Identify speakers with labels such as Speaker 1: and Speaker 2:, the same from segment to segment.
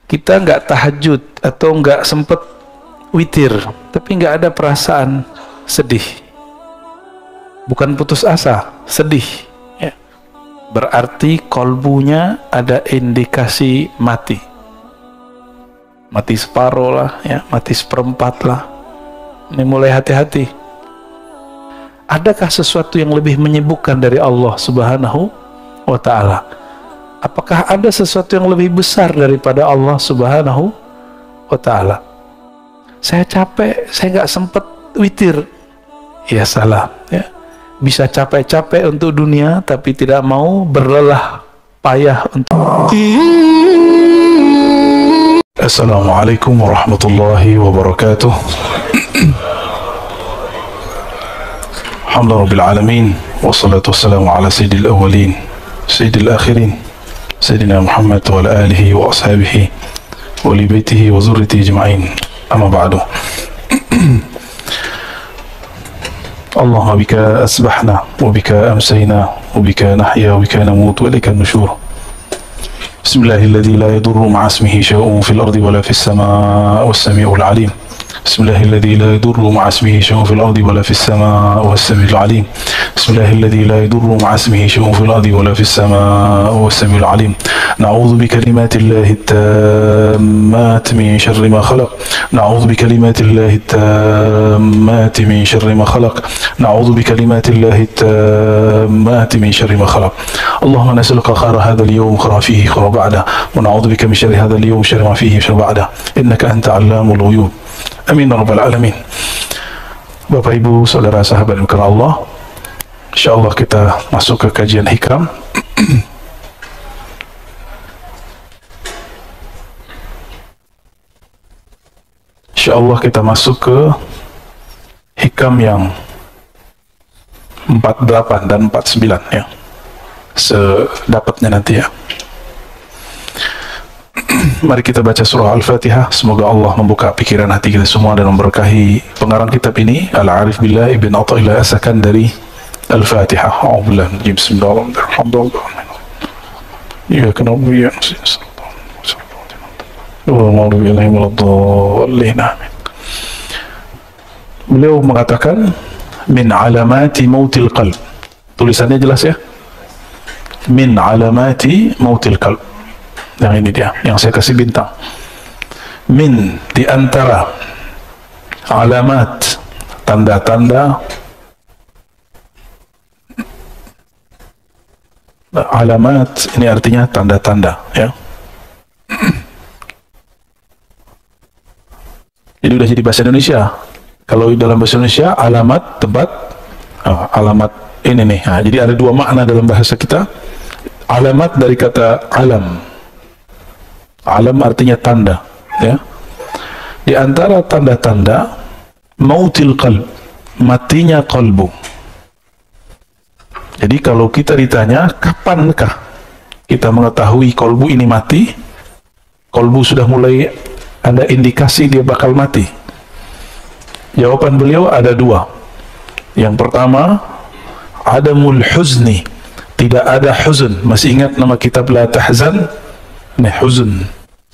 Speaker 1: Kita nggak tahajud atau nggak sempet witir, tapi nggak ada perasaan sedih, bukan putus asa, sedih, ya. Berarti kolbunya ada indikasi mati, mati separuh lah, ya, mati seperempat lah. Ini mulai hati-hati. Adakah sesuatu yang lebih menyibukkan dari Allah Subhanahu wa Ta'ala? Apakah ada sesuatu yang lebih besar daripada Allah Subhanahu wa Ta'ala? Saya capek, saya nggak sempet witir. Ya salah, ya. Bisa capek-capek untuk dunia, tapi tidak mau berlelah payah untuk. Assalamualaikum warahmatullahi wabarakatuh. Alhamdulillah Rabbil Alamin, wassalatu wassalamu ala sayyidil awwalin sayyidil akhirin Sayyidina Muhammad wa ala alihi wa ashabihi wa li baitihi wa zurriyatihi ajma'in. Amma ba'du. Allahumma bika asbahna wa bika amsayna wa bika nahya wa bika namut wa ilayka an-nushur. Bismillahilladzi la yadurru ma'a ismihi syai'un fil ardi wa la fis samaa'i was-sami'ul 'alim. بسم الله الذي لا يضر مع اسمه شيء في الأرض ولا في السماء وهو السميع العليم. بسم الله الذي لا يضر مع اسمه شيء في الأرض ولا في السماء وهو السميع العليم. نعوذ بكلمات الله التامات من شر ما خلق. نعوذ بكلمات الله التامات من شر ما خلق. نعوذ بكلمات الله التامات من شر ما خلق. اللهم نسألك خير هذا اليوم خير فيه خير بعده ونعوذ بك من شر هذا اليوم شر ما فيه شر بعده إنك أنت علام الغيوب. Amin ya rabbal alamin. Bapak Ibu, saudara sahabat yang karena Allah, insyaallah kita masuk ke kajian hikam. Insyaallah kita masuk ke hikam yang 48 dan 49 ya. Sedapatnya nanti ya. Mari kita baca surah Al-Fatihah. Semoga Allah membuka pikiran hati kita semua dan memberkahi pengarang kitab ini, Al-Arif Billah Ibn Athaillah As-Sakandari. Al-Fatihah. A'udzubillahi bismillahirrahmanirrahim. Ya kanabu ya Beliau mengatakan min alamati mautil qalb. Tulisannya jelas ya. Min alamati mautil qalb. Yang ini dia, yang saya kasih bintang. Min, di antara alamat, tanda-tanda, alamat ini artinya tanda-tanda ya. Jadi udah jadi bahasa Indonesia. Kalau dalam bahasa Indonesia alamat tempat, alamat ini nih. Nah, jadi ada dua makna dalam bahasa kita. Alamat dari kata alam. Alam artinya tanda ya. Di antara tanda-tanda mautil qalb, matinya qalbu. Jadi kalau kita ditanya kapankah kita mengetahui qalbu ini mati, qalbu sudah mulai ada indikasi dia bakal mati. Jawaban beliau ada dua. Yang pertama, adamul huzni, tidak ada huzn. Masih ingat nama kitab La Tahzan? Nih, huzn,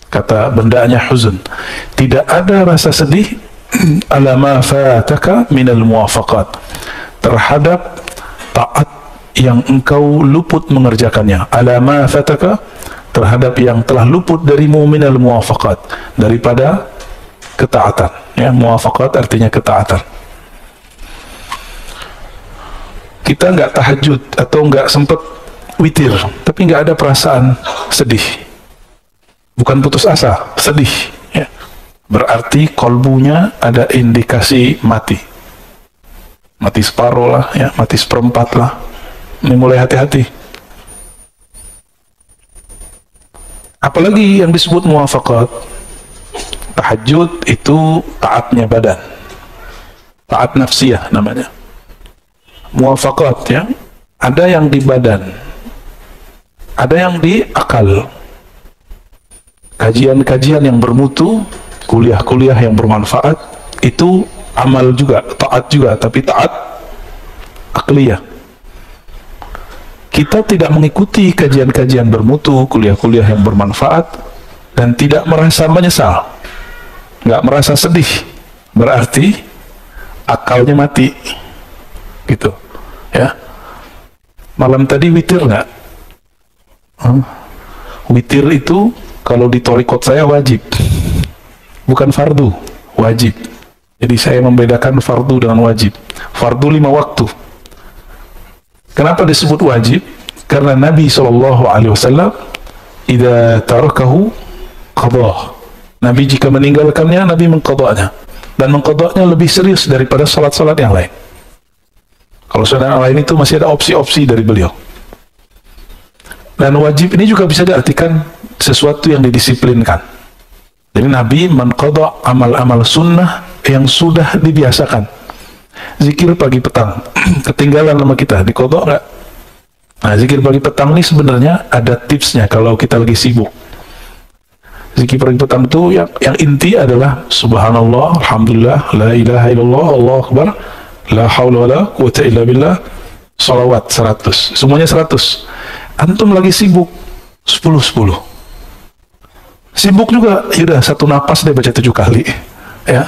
Speaker 1: kata bendanya huzn. Tidak ada rasa sedih ala ma fataka minal muwafaqat, terhadap taat yang engkau luput mengerjakannya. Ala ma fataka, terhadap yang telah luput darimu minal muwafaqat, daripada ketaatan ya. Muwafaqat artinya ketaatan. Kita nggak tahajud atau nggak sempet witir, tapi nggak ada perasaan sedih, bukan putus asa, sedih ya. Berarti kolbunya ada indikasi mati, mati separuh lah ya, mati seperempat lah. Ini mulai hati-hati. Apalagi yang disebut muwafaqat. Tahajud itu taatnya badan, taat nafsiyah namanya. Muwafaqat ya, ada yang di badan, ada yang di akal. Kajian-kajian yang bermutu, kuliah-kuliah yang bermanfaat, itu amal juga, taat juga, tapi taat akliyah. Kita tidak mengikuti kajian-kajian bermutu, kuliah-kuliah yang bermanfaat, dan tidak merasa menyesal, nggak merasa sedih, berarti akalnya mati, gitu, ya. Malam tadi witir nggak? Witir itu kalau di thariqat saya wajib, bukan fardu, wajib. Jadi saya membedakan fardu dengan wajib. Fardu 5 waktu. Kenapa disebut wajib? Karena Nabi SAW idza tarakahu qadah. Nabi jika meninggalkannya, Nabi mengqadanya, dan mengqadanya lebih serius daripada salat-salat yang lain. Kalau salat yang lain itu masih ada opsi-opsi dari beliau. Dan wajib ini juga bisa diartikan sesuatu yang didisiplinkan. Jadi Nabi mengqada amal-amal sunnah yang sudah dibiasakan. Zikir pagi petang ketinggalan sama kita, diqada nggak? Nah, zikir pagi petang ini sebenarnya ada tipsnya kalau kita lagi sibuk. Zikir pagi petang itu yang inti adalah subhanallah, alhamdulillah, la ilaha illallah, Allahu akbar, la haula wala quwata illa billah, salawat 100, semuanya 100. Antum lagi sibuk 10-10. Sibuk juga, yaudah satu napas deh baca 7 kali, ya.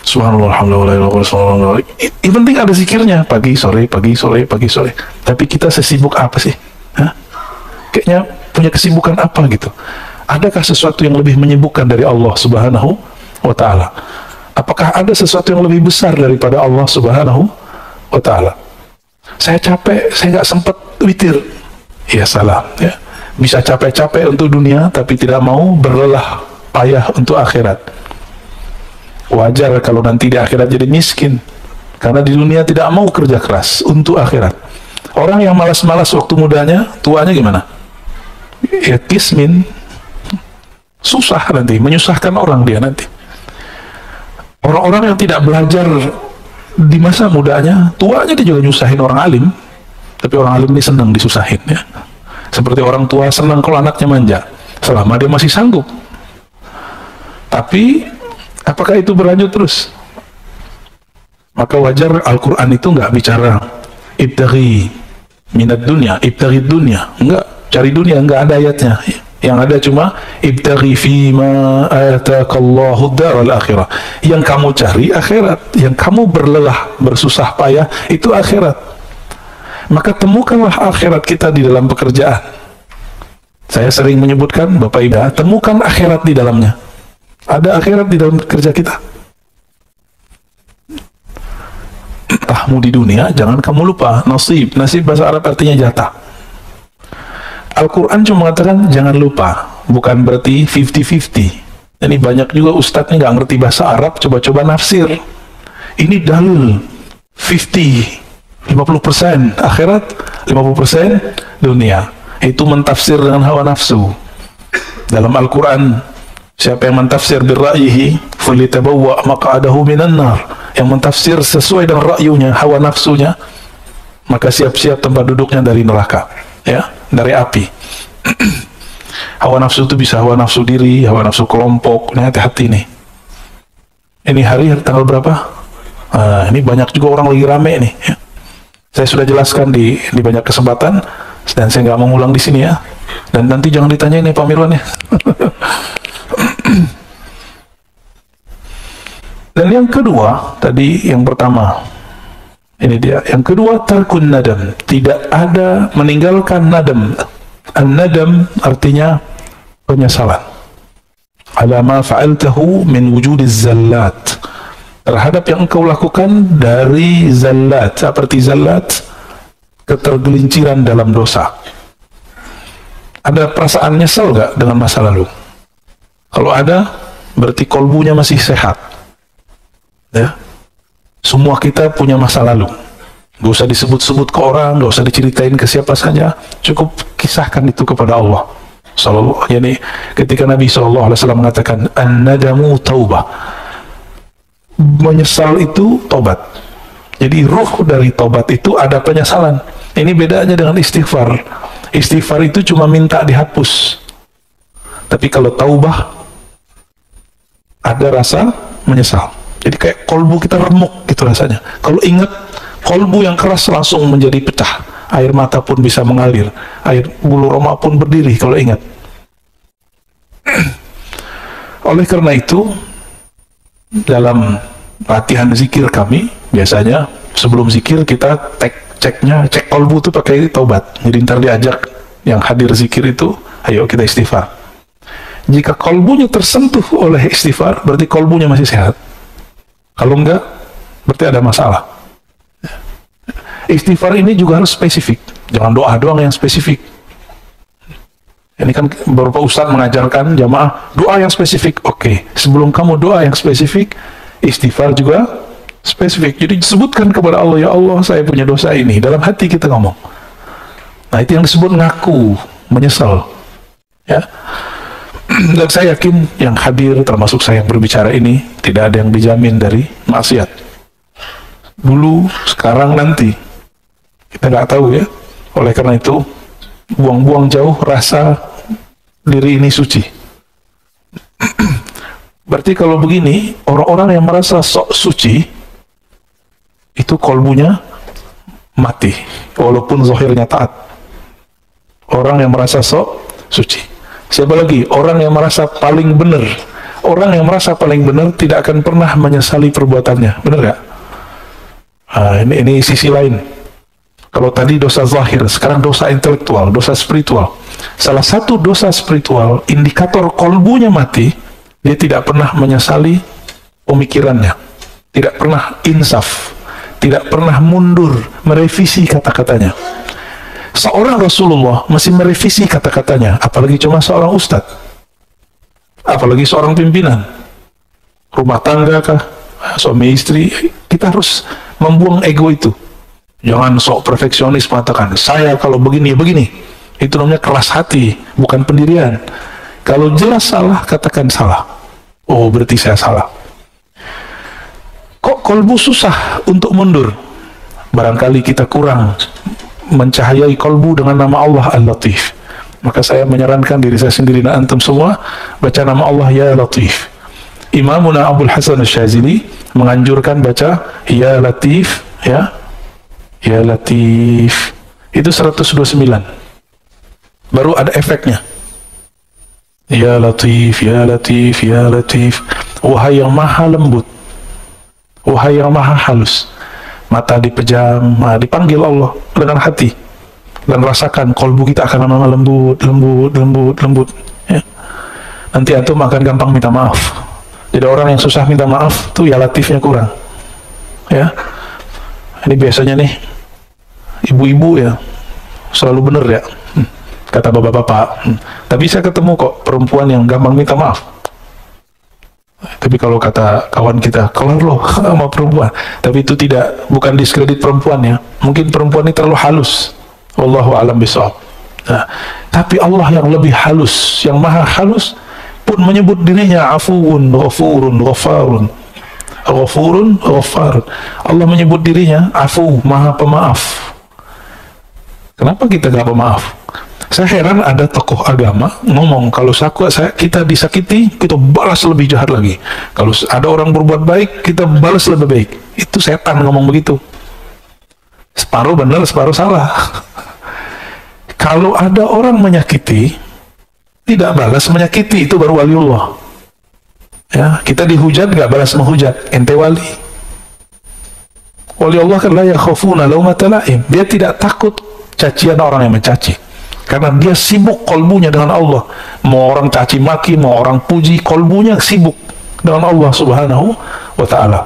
Speaker 1: Subhanallah, alhamdulillah, la ilaha illallah. Yang penting ada zikirnya pagi sore, pagi sore, pagi sore. Tapi kita sesibuk apa sih? Hah? Kayaknya punya kesibukan apa gitu? Adakah sesuatu yang lebih menyibukkan dari Allah Subhanahu wa Ta'ala? Apakah ada sesuatu yang lebih besar daripada Allah Subhanahu wa Ta'ala? Saya capek, saya nggak sempat witir. Ya salah, ya. Bisa capek-capek untuk dunia, tapi tidak mau berlelah payah untuk akhirat. Wajar kalau nanti di akhirat jadi miskin, karena di dunia tidak mau kerja keras untuk akhirat. Orang yang malas-malas waktu mudanya, tuanya gimana? Ya kismin, susah nanti, menyusahkan orang dia nanti. Orang-orang yang tidak belajar di masa mudanya, tuanya dia juga nyusahin orang alim. Tapi orang alim ini senang disusahin, ya. Seperti orang tua senang kalau anaknya manja, selama dia masih sanggup. Tapi apakah itu berlanjut terus? Maka wajar Al-Quran itu nggak bicara ibtaghi minad dunya, ibtaghi dunya, enggak, cari dunia, nggak ada ayatnya. Yang ada cuma ibtaghi fima atakallahu daral akhirah. Yang kamu cari akhirat, yang kamu berlelah, bersusah payah itu akhirat. Maka temukanlah akhirat kita di dalam pekerjaan. Saya sering menyebutkan, Bapak Ibu, temukan akhirat di dalamnya. Ada akhirat di dalam kerja kita. Entahmu di dunia, jangan kamu lupa nasib. Nasib bahasa Arab artinya jatah. Al-Quran cuma mengatakan jangan lupa, bukan berarti 50-50. Ini banyak juga ustadz nih nggak ngerti bahasa Arab, coba-coba nafsir. Ini dalil 50% akhirat, 50% dunia. Itu mentafsir dengan hawa nafsu. Dalam Al-Quran, siapa yang mentafsir birra'yihi falitabawwa maq'adahu minan nar, yang mentafsir sesuai dengan ra'yunya, hawa nafsunya, maka siap-siap tempat duduknya dari neraka, ya, dari api. Hawa nafsu itu bisa hawa nafsu diri, hawa nafsu kelompok. Ini hati-hati nih. Ini hari tanggal berapa? Ini banyak juga orang lagi rame nih, ya. Saya sudah jelaskan di banyak kesempatan, dan saya nggak mengulang di sini, ya. Dan nanti jangan ditanyain nih Pak Mirwan, ya. Dan yang kedua, tadi yang pertama, ini dia. Yang kedua, tarkun nadam. Tidak ada meninggalkan nadam. An-nadam artinya penyesalan. Ala ma fa'altahu min wujudiz zallat. Terhadap yang engkau lakukan dari zallat. Seperti zallat, ketergelinciran dalam dosa. Ada perasaan nyesel gak dengan masa lalu? Kalau ada, berarti kolbunya masih sehat, ya. Semua kita punya masa lalu. Gak usah disebut-sebut ke orang, gak usah diceritain ke siapa saja, cukup kisahkan itu kepada Allah. Yani ketika Nabi SAW mengatakan an-nadamu taubah, menyesal itu tobat. Jadi ruh dari tobat itu ada penyesalan. Ini bedanya dengan istighfar. Istighfar itu cuma minta dihapus. Tapi kalau taubah ada rasa menyesal. Jadi kayak kolbu kita remuk gitu rasanya. Kalau ingat, kolbu yang keras langsung menjadi pecah. Air mata pun bisa mengalir. Air bulu roma pun berdiri kalau ingat. Oleh karena itu, dalam latihan zikir kami, biasanya sebelum zikir kita cek kolbu itu pakai taubat. Jadi ntar diajak yang hadir zikir itu, ayo kita istighfar. Jika kolbunya tersentuh oleh istighfar, berarti kolbunya masih sehat. Kalau enggak, berarti ada masalah. Istighfar ini juga harus spesifik. Jangan doa doang yang spesifik. Ini kan beberapa ustadz mengajarkan jamaah doa yang spesifik. Oke, sebelum kamu doa yang spesifik, istighfar juga spesifik. Jadi disebutkan kepada Allah, ya Allah, saya punya dosa ini. Dalam hati kita ngomong. Nah, itu yang disebut ngaku, menyesal. Ya. Dan saya yakin yang hadir, termasuk saya yang berbicara ini, tidak ada yang dijamin dari maksiat. Dulu, sekarang, nanti. Kita nggak tahu ya. Oleh karena itu, buang-buang jauh rasa diri ini suci. Berarti kalau begini, orang-orang yang merasa sok suci, itu kolbunya mati, walaupun zahirnya taat. Orang yang merasa sok suci. Siapa lagi? Orang yang merasa paling benar. Orang yang merasa paling benar tidak akan pernah menyesali perbuatannya. Benar gak? Nah, ini sisi lain. Kalau tadi dosa zahir, sekarang dosa intelektual, dosa spiritual. Salah satu dosa spiritual, indikator kolbunya mati, dia tidak pernah menyesali pemikirannya, tidak pernah insaf, tidak pernah mundur, merevisi kata-katanya. Seorang Rasulullah masih merevisi kata-katanya, apalagi cuma seorang ustadz, apalagi seorang pimpinan, rumah tangga kah, suami istri. Kita harus membuang ego itu. Jangan sok perfeksionis mengatakan, saya kalau begini, begini. Itu namanya keras hati, bukan pendirian. Kalau jelas salah, katakan salah. Oh, berarti saya salah. Kok kolbu susah untuk mundur? Barangkali kita kurang mencahayai kolbu dengan nama Allah Al-Latif. Maka saya menyarankan diri saya sendiri dan antum semua, baca nama Allah Ya Latif. Imamuna Abdul Hasan Asy-Syadzili menganjurkan baca Ya Latif, ya. Ya Latif itu 129 baru ada efeknya. Ya Latif, Ya Latif, Ya Latif, wahai yang maha lembut, wahai yang maha halus. Mata dipejam, dipanggil Allah dengan hati, dan rasakan kolbu kita akan lama lembut, lembut, lembut, lembut, ya. Nanti antum akan gampang minta maaf. Jadi orang yang susah minta maaf tuh Ya Latifnya kurang, ya. Ini biasanya nih ibu-ibu ya selalu bener ya, kata bapak-bapak. Tapi saya ketemu kok perempuan yang gampang minta maaf. Tapi kalau kata kawan kita, keluar loh sama perempuan. Tapi itu bukan diskredit perempuan ya. Mungkin perempuan ini terlalu halus. Wallahu a'lam bishawab. Nah, tapi Allah yang lebih halus, yang maha halus pun menyebut dirinya afuwun, ghafurun, ghafarun. Ghafurun, ghafarun. Allah menyebut dirinya afu, maha pemaaf. Kenapa kita gak pemaaf? Saya heran ada tokoh agama ngomong, kalau kita disakiti, kita balas lebih jahat lagi. Kalau ada orang berbuat baik, kita balas lebih baik. Itu setan ngomong begitu. Separuh benar, separuh salah. Kalau ada orang menyakiti, tidak balas menyakiti, itu baru waliullah. Ya, kita dihujat gak balas menghujat, ente wali. Wali Allah kan la yakhafuna laumata laim. Dia tidak takut cacian orang yang mencaci, karena dia sibuk kolbunya dengan Allah. Mau orang caci maki, mau orang puji, kolbunya sibuk dengan Allah Subhanahu wa ta'ala.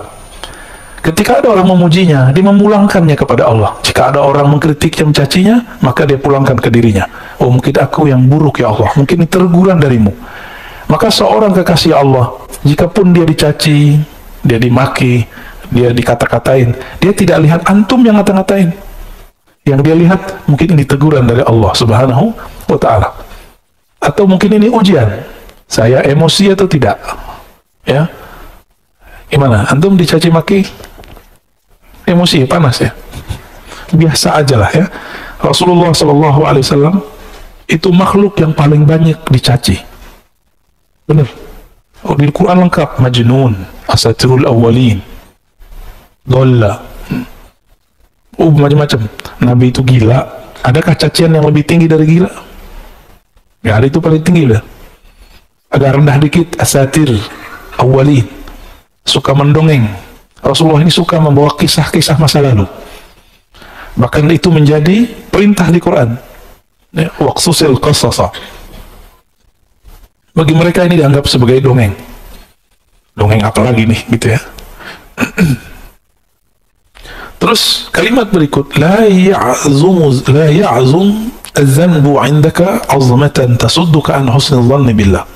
Speaker 1: Ketika ada orang memujinya, dia memulangkannya kepada Allah. Jika ada orang mengkritiknya, mencacinya, maka dia pulangkan ke dirinya. Oh, mungkin aku yang buruk ya Allah, mungkin ini teguran darimu. Maka seorang kekasih Allah, jikapun dia dicaci, dia dimaki, dia dikata-katain, dia tidak lihat antum yang ngata-ngatain. Yang dia lihat mungkin ini teguran dari Allah Subhanahu wa ta'ala. Atau mungkin ini ujian. Saya emosi atau tidak? Ya. Gimana? Antum dicaci maki? Emosi, panas ya? Biasa aja lah ya. Rasulullah SAW itu makhluk yang paling banyak dicaci. Benar. Oh, di Quran lengkap. Majnun, asatirul awwalin, dolla. Oh, macam-macam. Nabi itu gila. Adakah cacian yang lebih tinggi dari gila? Ya, ada, itu paling tinggi lah.
Speaker 2: agak rendah dikit, asatir awwalin, suka mendongeng. Rasulullah ini suka membawa kisah-kisah masa lalu. Bahkan itu menjadi perintah di Quran. Ya, waqsusil qasasa. Bagi mereka ini dianggap sebagai dongeng. Dongeng apa lagi nih, gitu ya. Terus kalimat berikut, la ya'zum az-zanbu 'indaka 'azmatan tasudduka an husnil dhanni billah.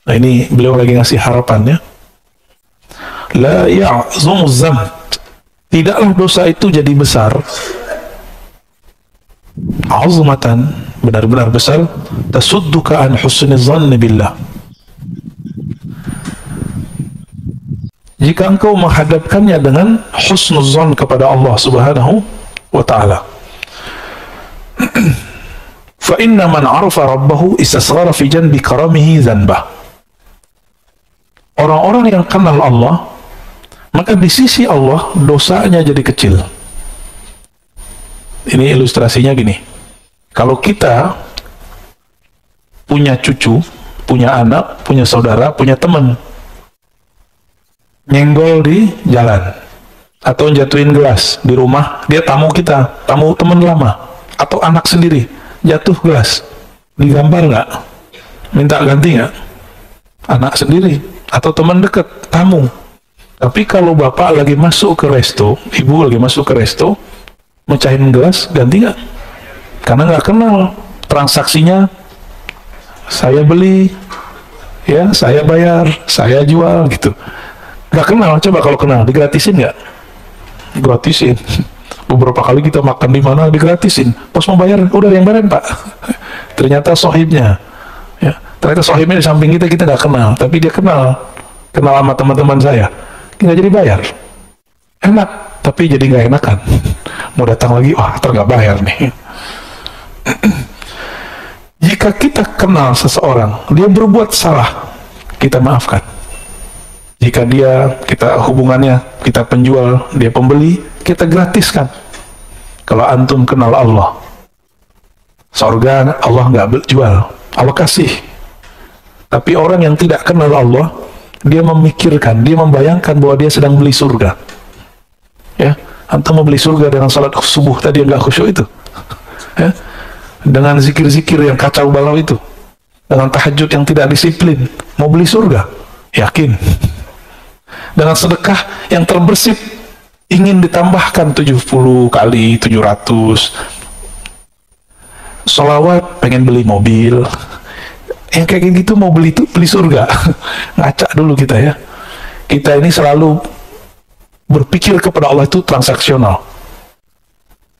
Speaker 2: Nah, ini beliau lagi ngasih harapannya. La ya'zum az-zanb, tidaklah dosa itu jadi besar. 'azmatan, benar-benar besar, tasudduka an husnil dhanni billah, jika engkau menghadapkannya dengan husnuzan kepada Allah Subhanahu wa ta'ala. Fa inna man 'arafa rabbahu istasghara fi janbi karamihi dzanbah. Orang-orang yang kenal Allah, maka di sisi Allah dosanya jadi kecil. Ini ilustrasinya gini. Kalau kita punya cucu, punya anak, punya saudara, punya teman, nyenggol di jalan atau jatuhin gelas di rumah, dia tamu kita, tamu teman lama atau anak sendiri, jatuh gelas, digambar nggak? Minta ganti nggak? Anak sendiri atau teman dekat, tamu. Tapi kalau bapak lagi masuk ke resto, ibu lagi masuk ke resto, mecahin gelas, ganti nggak? Karena nggak kenal, transaksinya saya beli, ya saya bayar, saya jual, gitu. Gak kenal, coba kalau kenal, digratisin nggak? Gratisin. Beberapa kali kita makan di mana digratisin. Pas mau bayar, udah yang bayar pak. Ternyata sohibnya, ya. Ternyata sohibnya di samping kita nggak kenal, tapi dia kenal sama teman-teman saya. Kita jadi bayar. Enak, tapi jadi nggak enakan. Mau datang lagi, wah nggak bayar nih. Jika kita kenal seseorang, dia berbuat salah, kita maafkan. Jika kita hubungannya, kita penjual, dia pembeli, kita gratiskan. Kalau antum kenal Allah, surga Allah nggak jual, Allah kasih. Tapi orang yang tidak kenal Allah, dia memikirkan, dia membayangkan bahwa dia sedang beli surga. Ya, antum mau beli surga dengan salat subuh tadi yang nggak khusyuk itu, ya, dengan zikir-zikir yang kacau balau itu, dengan tahajud yang tidak disiplin, mau beli surga, yakin? Dengan sedekah yang terbersih, ingin ditambahkan 70 kali 700, sholawat pengen beli mobil, yang kayak gitu mau beli surga. Ngaca dulu kita ya. Kita ini selalu berpikir kepada Allah itu transaksional.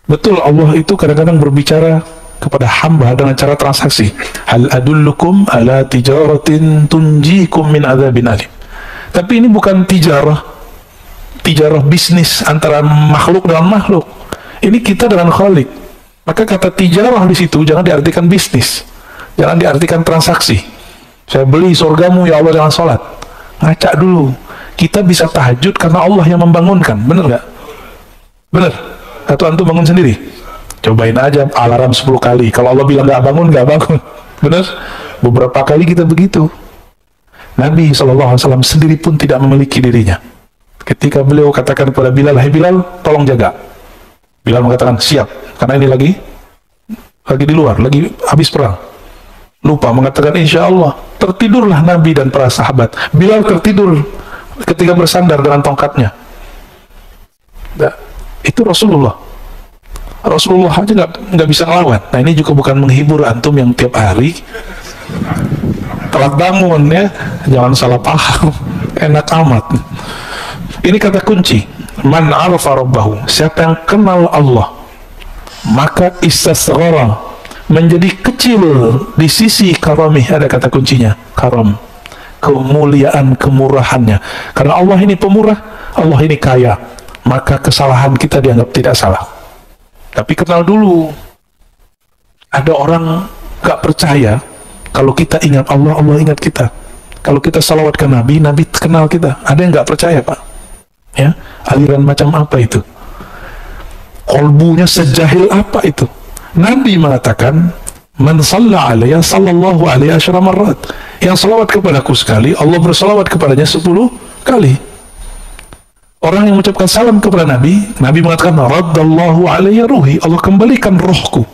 Speaker 2: Betul, Allah itu kadang-kadang berbicara kepada hamba dengan cara transaksi. Hal adullukum ala tijaratin tunjikum min adzabin alim. Tapi ini bukan tijarah bisnis antara makhluk dengan makhluk. Ini kita dengan Khalik. Maka kata tijarah di situ jangan diartikan bisnis, jangan diartikan transaksi. Saya beli surgamu ya Allah dengan sholat. Ngaca dulu. Kita bisa tahajud karena Allah yang membangunkan. Bener nggak? Bener. Atau antum bangun sendiri? Cobain aja alarm 10 kali. Kalau Allah bilang nggak bangun, nggak bangun. Bener? Beberapa kali kita begitu. Nabi SAW sendiri pun tidak memiliki dirinya. Ketika beliau katakan kepada Bilal, "Hai Bilal, tolong jaga." Bilal mengatakan, "Siap." Karena ini lagi di luar, lagi habis perang. Lupa mengatakan insya Allah. Tertidurlah Nabi dan para sahabat. Bilal tertidur ketika bersandar dengan tongkatnya. Nah, itu Rasulullah. Rasulullah aja nggak bisa ngelawan. Nah, ini juga bukan menghibur antum yang tiap hari telat bangun ya, jangan salah paham. Enak amat. Ini kata kunci. Man arafa rabbahu, siapa yang kenal Allah, maka istasghara, menjadi kecil di sisi karamih. Ada kata kuncinya, karam, kemuliaan, kemurahannya. Karena Allah ini pemurah, Allah ini kaya, maka kesalahan kita dianggap tidak salah. Tapi kenal dulu. Ada orang gak percaya kalau kita ingat Allah, Allah ingat kita. Kalau kita salawat ke Nabi, Nabi kenal kita. Ada yang gak percaya pak? Ya, aliran macam apa itu? Kolbunya sejahil apa itu? Nabi mengatakan, Man shalla alayya sallallahu alaihi asyara marrat. Yang salawat kepadaku sekali, Allah bersalawat kepadanya 10 kali. Orang yang mengucapkan salam kepada Nabi, Nabi mengatakan, raddallahu alayya ruhi, Allah kembalikan rohku.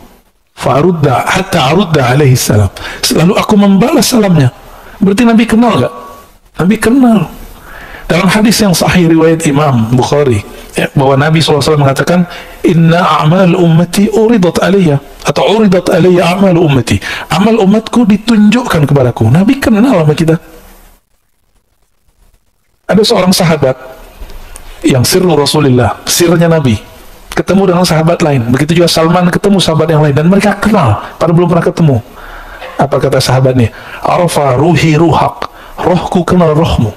Speaker 2: Fa'arudda hatta arudda alaihi salam. Selalu aku membalas salamnya. Berarti Nabi kenal gak? Nabi kenal. Dalam hadis yang sahih riwayat Imam Bukhari, ya, bahwa Nabi SAW mengatakan, inna a'mal ummati uridat alayya, atau uridat alayya a'mal ummati, amal umatku ditunjukkan kepadaku. Nabi kenal sama kita. Ada seorang sahabat yang sirru Rasulullah, sirnya Nabi, ketemu dengan sahabat lain. Begitu juga Salman ketemu sahabat yang lain, dan mereka kenal padahal belum pernah ketemu. Apa kata sahabat nih? Arafa ruhi ruhak, rohku kenal rohmu.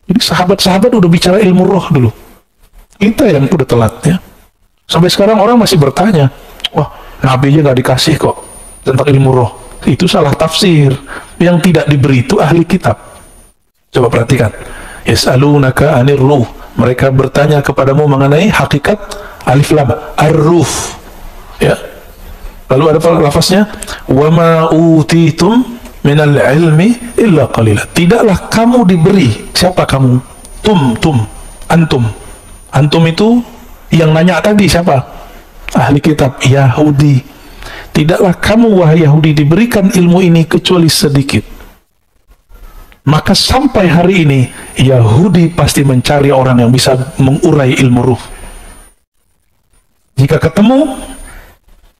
Speaker 2: Jadi sahabat-sahabat udah bicara ilmu roh dulu. Kita yang udah telat, ya. Sampai sekarang orang masih bertanya, wah, Nabi aja nggak dikasih kok tentang ilmu roh. Itu salah tafsir. Yang tidak diberi itu ahli kitab. Coba perhatikan. Yas'alunaka anir ruh. Mereka bertanya kepadamu mengenai hakikat alif lam ar-ruh. Ya. Lalu ada lafaznya, wa ma utitum minal ilmi illa qalila. Tidaklah kamu diberi. Siapa kamu? Antum. Antum itu yang nanya tadi siapa? Ahli kitab Yahudi. Tidaklah kamu wahai Yahudi diberikan ilmu ini kecuali sedikit. Maka sampai hari ini Yahudi pasti mencari orang yang bisa mengurai ilmu ruh. Jika ketemu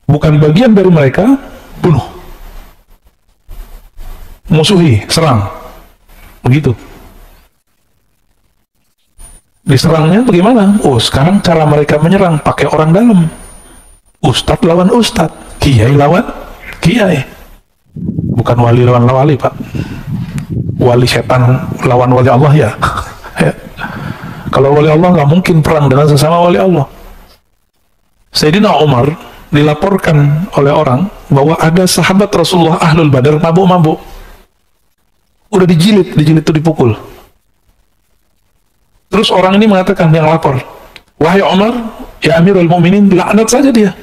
Speaker 2: bukan bagian dari mereka, bunuh. Musuhi, serang. Begitu. Diserangnya bagaimana? Oh, sekarang cara mereka menyerang pakai orang dalam. Ustadz lawan ustadz, kiai lawan kiai. Bukan wali lawan wali, Pak. Wali setan lawan wali Allah, ya. Ya. Kalau wali Allah nggak mungkin perang dengan sesama wali Allah. Sayyidina Umar dilaporkan oleh orang bahwa ada sahabat Rasulullah Ahlul Badar mabuk-mabuk. Udah dijilid itu dipukul. Terus orang ini mengatakan, yang lapor, wahai Umar, ya Amirul Mukminin, laknat saja dia.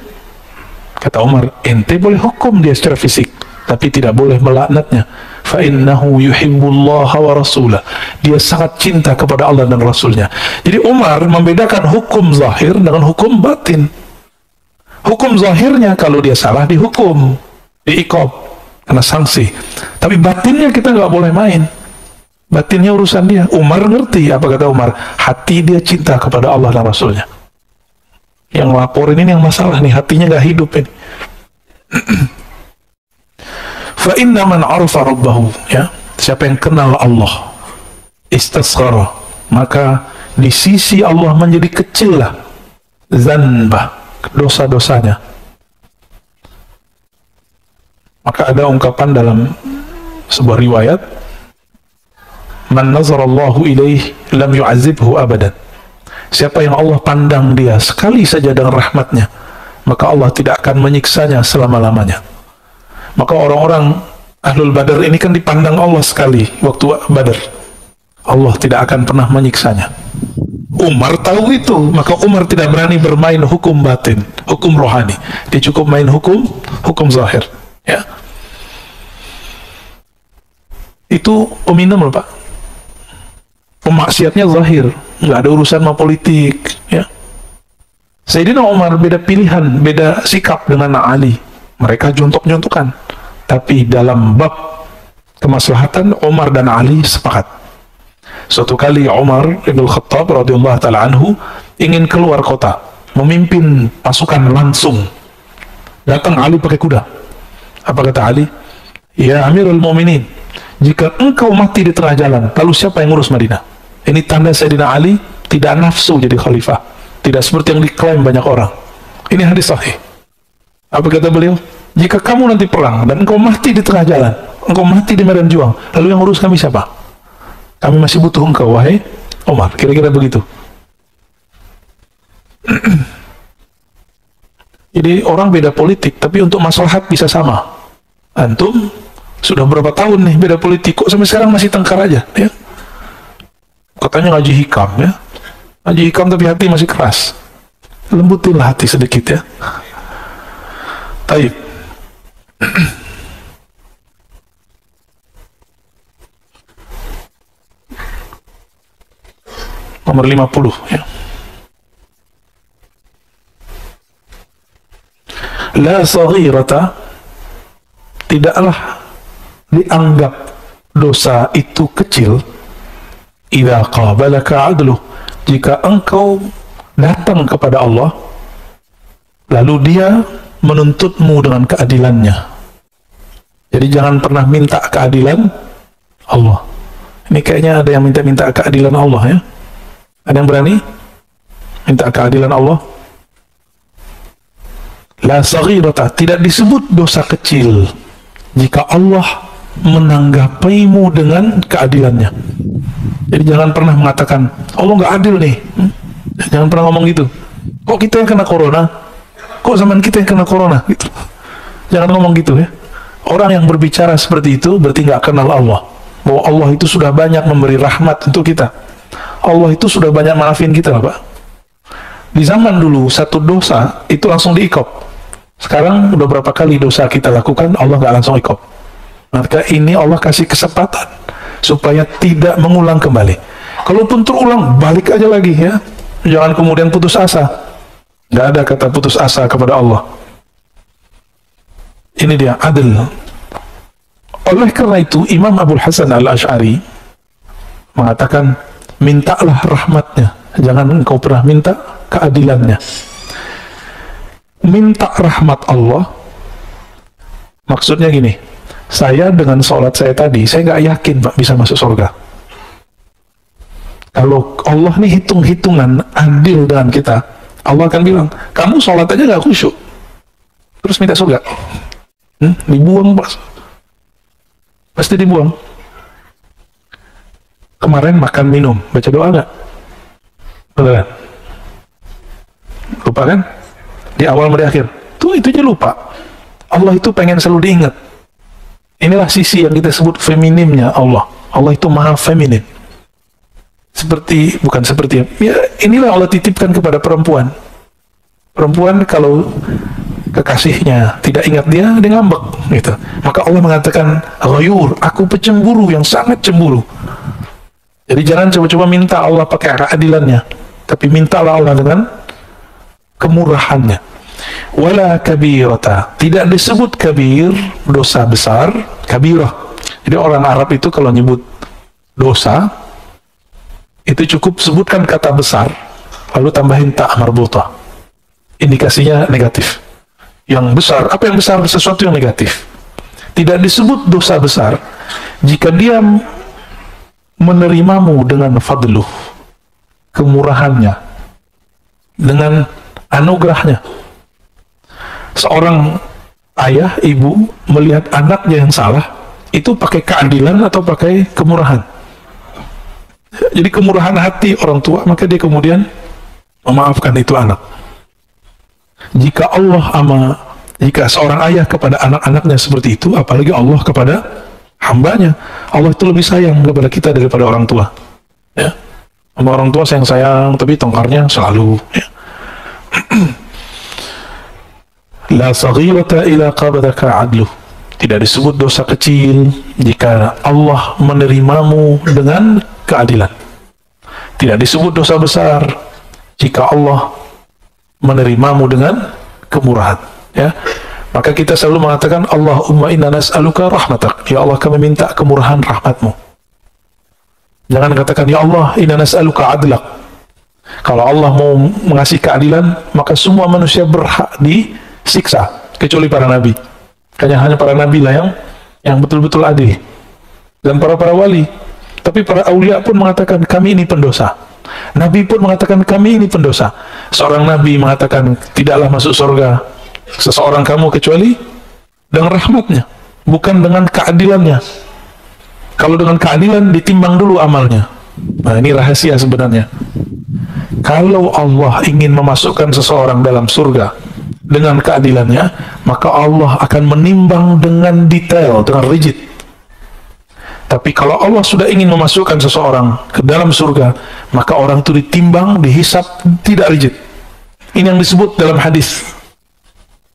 Speaker 2: Kata Umar, ente boleh hukum dia secara fisik, tapi tidak boleh melaknatnya. Fa innahu yuhibbullaha wa rasulah. Dia sangat cinta kepada Allah dan Rasulnya. Jadi Umar membedakan hukum zahir dengan hukum batin. Hukum zahirnya kalau dia salah dihukum, diiqab, kena sanksi. Tapi batinnya kita nggak boleh main. Batinnya urusan dia. Umar ngerti. Apa kata Umar? Hati dia cinta kepada Allah dan Rasulnya. Yang laporin ini yang masalah nih, hatinya nggak hidup ini. Fa inna man arafa rabbahu, ya, siapa yang kenal Allah, istasghara, maka di sisi Allah menjadi kecil lah zanbah, dosa-dosanya. Maka ada ungkapan dalam sebuah riwayat, man nazarallahu ilaih lam yu'azibhu abadan. Siapa yang Allah pandang dia sekali saja dengan rahmatnya, maka Allah tidak akan menyiksanya selama-lamanya. Maka orang-orang Ahlul Badar ini kan dipandang Allah sekali waktu Badar. Allah tidak akan pernah menyiksanya. Umar tahu itu, maka Umar tidak berani bermain hukum batin, hukum rohani. Dia cukup main hukum zahir. Ya. Itu peminum loh, Pak. Pemaksiatnya zahir, nggak ada urusan sama politik. Ya. Sayyidina Umar beda pilihan, beda sikap dengan Ali. Mereka jontok-jontokan. Tapi dalam bab kemaslahatan, Umar dan Ali sepakat. Suatu kali Umar Ibn Khattab radhiyallahu ta'ala anhu ingin keluar kota, memimpin pasukan langsung. Datang Ali pakai kuda. Apa kata Ali? Ya Amirul Mukminin, jika engkau mati di tengah jalan, lalu siapa yang ngurus Madinah? Ini tanda Sayyidina Ali tidak nafsu jadi khalifah. Tidak seperti yang diklaim banyak orang. Ini hadis sahih. Apa kata beliau? Jika kamu nanti perang dan engkau mati di tengah jalan, engkau mati di medan juang, lalu yang ngurus kami siapa? Kami masih butuh engkau, wahai Umar. Kira-kira begitu. Jadi orang beda politik, tapi untuk maslahat bisa sama. Antum sudah berapa tahun nih beda politik, kok sampai sekarang masih tengkar aja, ya? Katanya ngaji hikam, ya? Ngaji hikam tapi hati masih keras. Lembutinlah hati sedikit, ya. Taib. Nomor 50 ya. La saghirata, tidaklah dianggap dosa itu kecil, idza qabalaka adluh, jika engkau datang kepada Allah lalu dia menuntutmu dengan keadilannya. Jadi jangan pernah minta keadilan Allah. Ini kayaknya ada yang minta-minta keadilan Allah ya. Ada yang berani minta keadilan Allah? La saghirata, tidak disebut dosa kecil jika Allah menanggapimu dengan keadilannya. Jadi jangan pernah mengatakan Allah nggak adil nih. Jangan pernah ngomong gitu. Kok kita yang kena corona? Kok zaman kita yang kena corona? Gitu. Jangan ngomong gitu ya. Orang yang berbicara seperti itu berarti nggak kenal Allah. Bahwa Allah itu sudah banyak memberi rahmat untuk kita. Allah itu sudah banyak maafin kita, Pak. Di zaman dulu satu dosa itu langsung diikop. Sekarang udah berapa kali dosa kita lakukan Allah nggak langsung ikop. Maka ini Allah kasih kesempatan supaya tidak mengulang kembali. Kalaupun terulang, balik aja lagi ya. Jangan kemudian putus asa. Nggak ada kata putus asa kepada Allah. Ini dia adil. Oleh karena itu Imam Abul Hasan Al-Asy'ari mengatakan, mintalah rahmatnya, jangan engkau pernah minta keadilannya. Minta rahmat Allah maksudnya gini, saya dengan sholat saya tadi, saya nggak yakin Pak bisa masuk surga. Kalau Allah nih hitung-hitungan adil dengan kita, Allah akan bilang, kamu sholat aja nggak khusyuk terus minta surga. Dibuang Pak, pasti dibuang. Kemarin makan minum, baca doa nggak? Beneran? Lupa kan? Di awal di akhir. Tuh itu aja lupa. Allah itu pengen selalu diingat. Inilah sisi yang kita sebut feminimnya Allah. Allah itu maha feminin. Bukan seperti ya, inilah Allah titipkan kepada perempuan. Perempuan kalau kekasihnya tidak ingat dia ngambek gitu. Maka Allah mengatakan, ghayur, aku pecemburu yang sangat cemburu. Jadi jangan coba-coba minta Allah pakai keadilannya, tapi mintalah Allah dengan kemurahannya. Wala kabirata, tidak disebut kabir, dosa besar, kabirah. Jadi orang Arab itu kalau nyebut dosa, itu cukup sebutkan kata besar, lalu tambahin ta marbutah. Indikasinya negatif. Yang besar, apa yang besar? Sesuatu yang negatif. Tidak disebut dosa besar jika dia menerimamu dengan fadluh, kemurahannya, dengan anugerahnya. Seorang ayah, ibu melihat anaknya yang salah, itu pakai keadilan atau pakai kemurahan? Jadi kemurahan hati orang tua, maka dia kemudian memaafkan itu anak. Jika seorang ayah kepada anak-anaknya seperti itu, apalagi Allah kepada hambanya. Allah itu lebih sayang kepada kita daripada orang tua. Ya, sama orang tua sayang-sayang, tapi tongkarnya selalu. Ya. La saghirata ila qabadaka adluh. Tidak disebut dosa kecil jika Allah menerimamu dengan keadilan. Tidak disebut dosa besar jika Allah menerimamu dengan kemurahan. Ya. Maka kita selalu mengatakan, Allahumma inna nas'aluka rahmatak. Ya Allah, kami minta kemurahan rahmatmu. Jangan katakan, ya Allah, inna nas'aluka adlak. Kalau Allah mau mengasih keadilan, maka semua manusia berhak disiksa, kecuali para nabi. Hanya para nabi lah yang betul-betul adil. Dan para wali. Tapi para aulia pun mengatakan, kami ini pendosa. Nabi pun mengatakan, kami ini pendosa. Seorang nabi mengatakan, tidaklah masuk surga seseorang kamu kecuali dengan rahmatnya, bukan dengan keadilannya. Kalau dengan keadilan ditimbang dulu amalnya. Nah, ini rahasia sebenarnya. Kalau Allah ingin memasukkan seseorang dalam surga dengan keadilannya, maka Allah akan menimbang dengan detail, dengan rigid. Tapi kalau Allah sudah ingin memasukkan seseorang ke dalam surga, maka orang itu ditimbang, dihisap, tidak rigid. Ini yang disebut dalam hadis,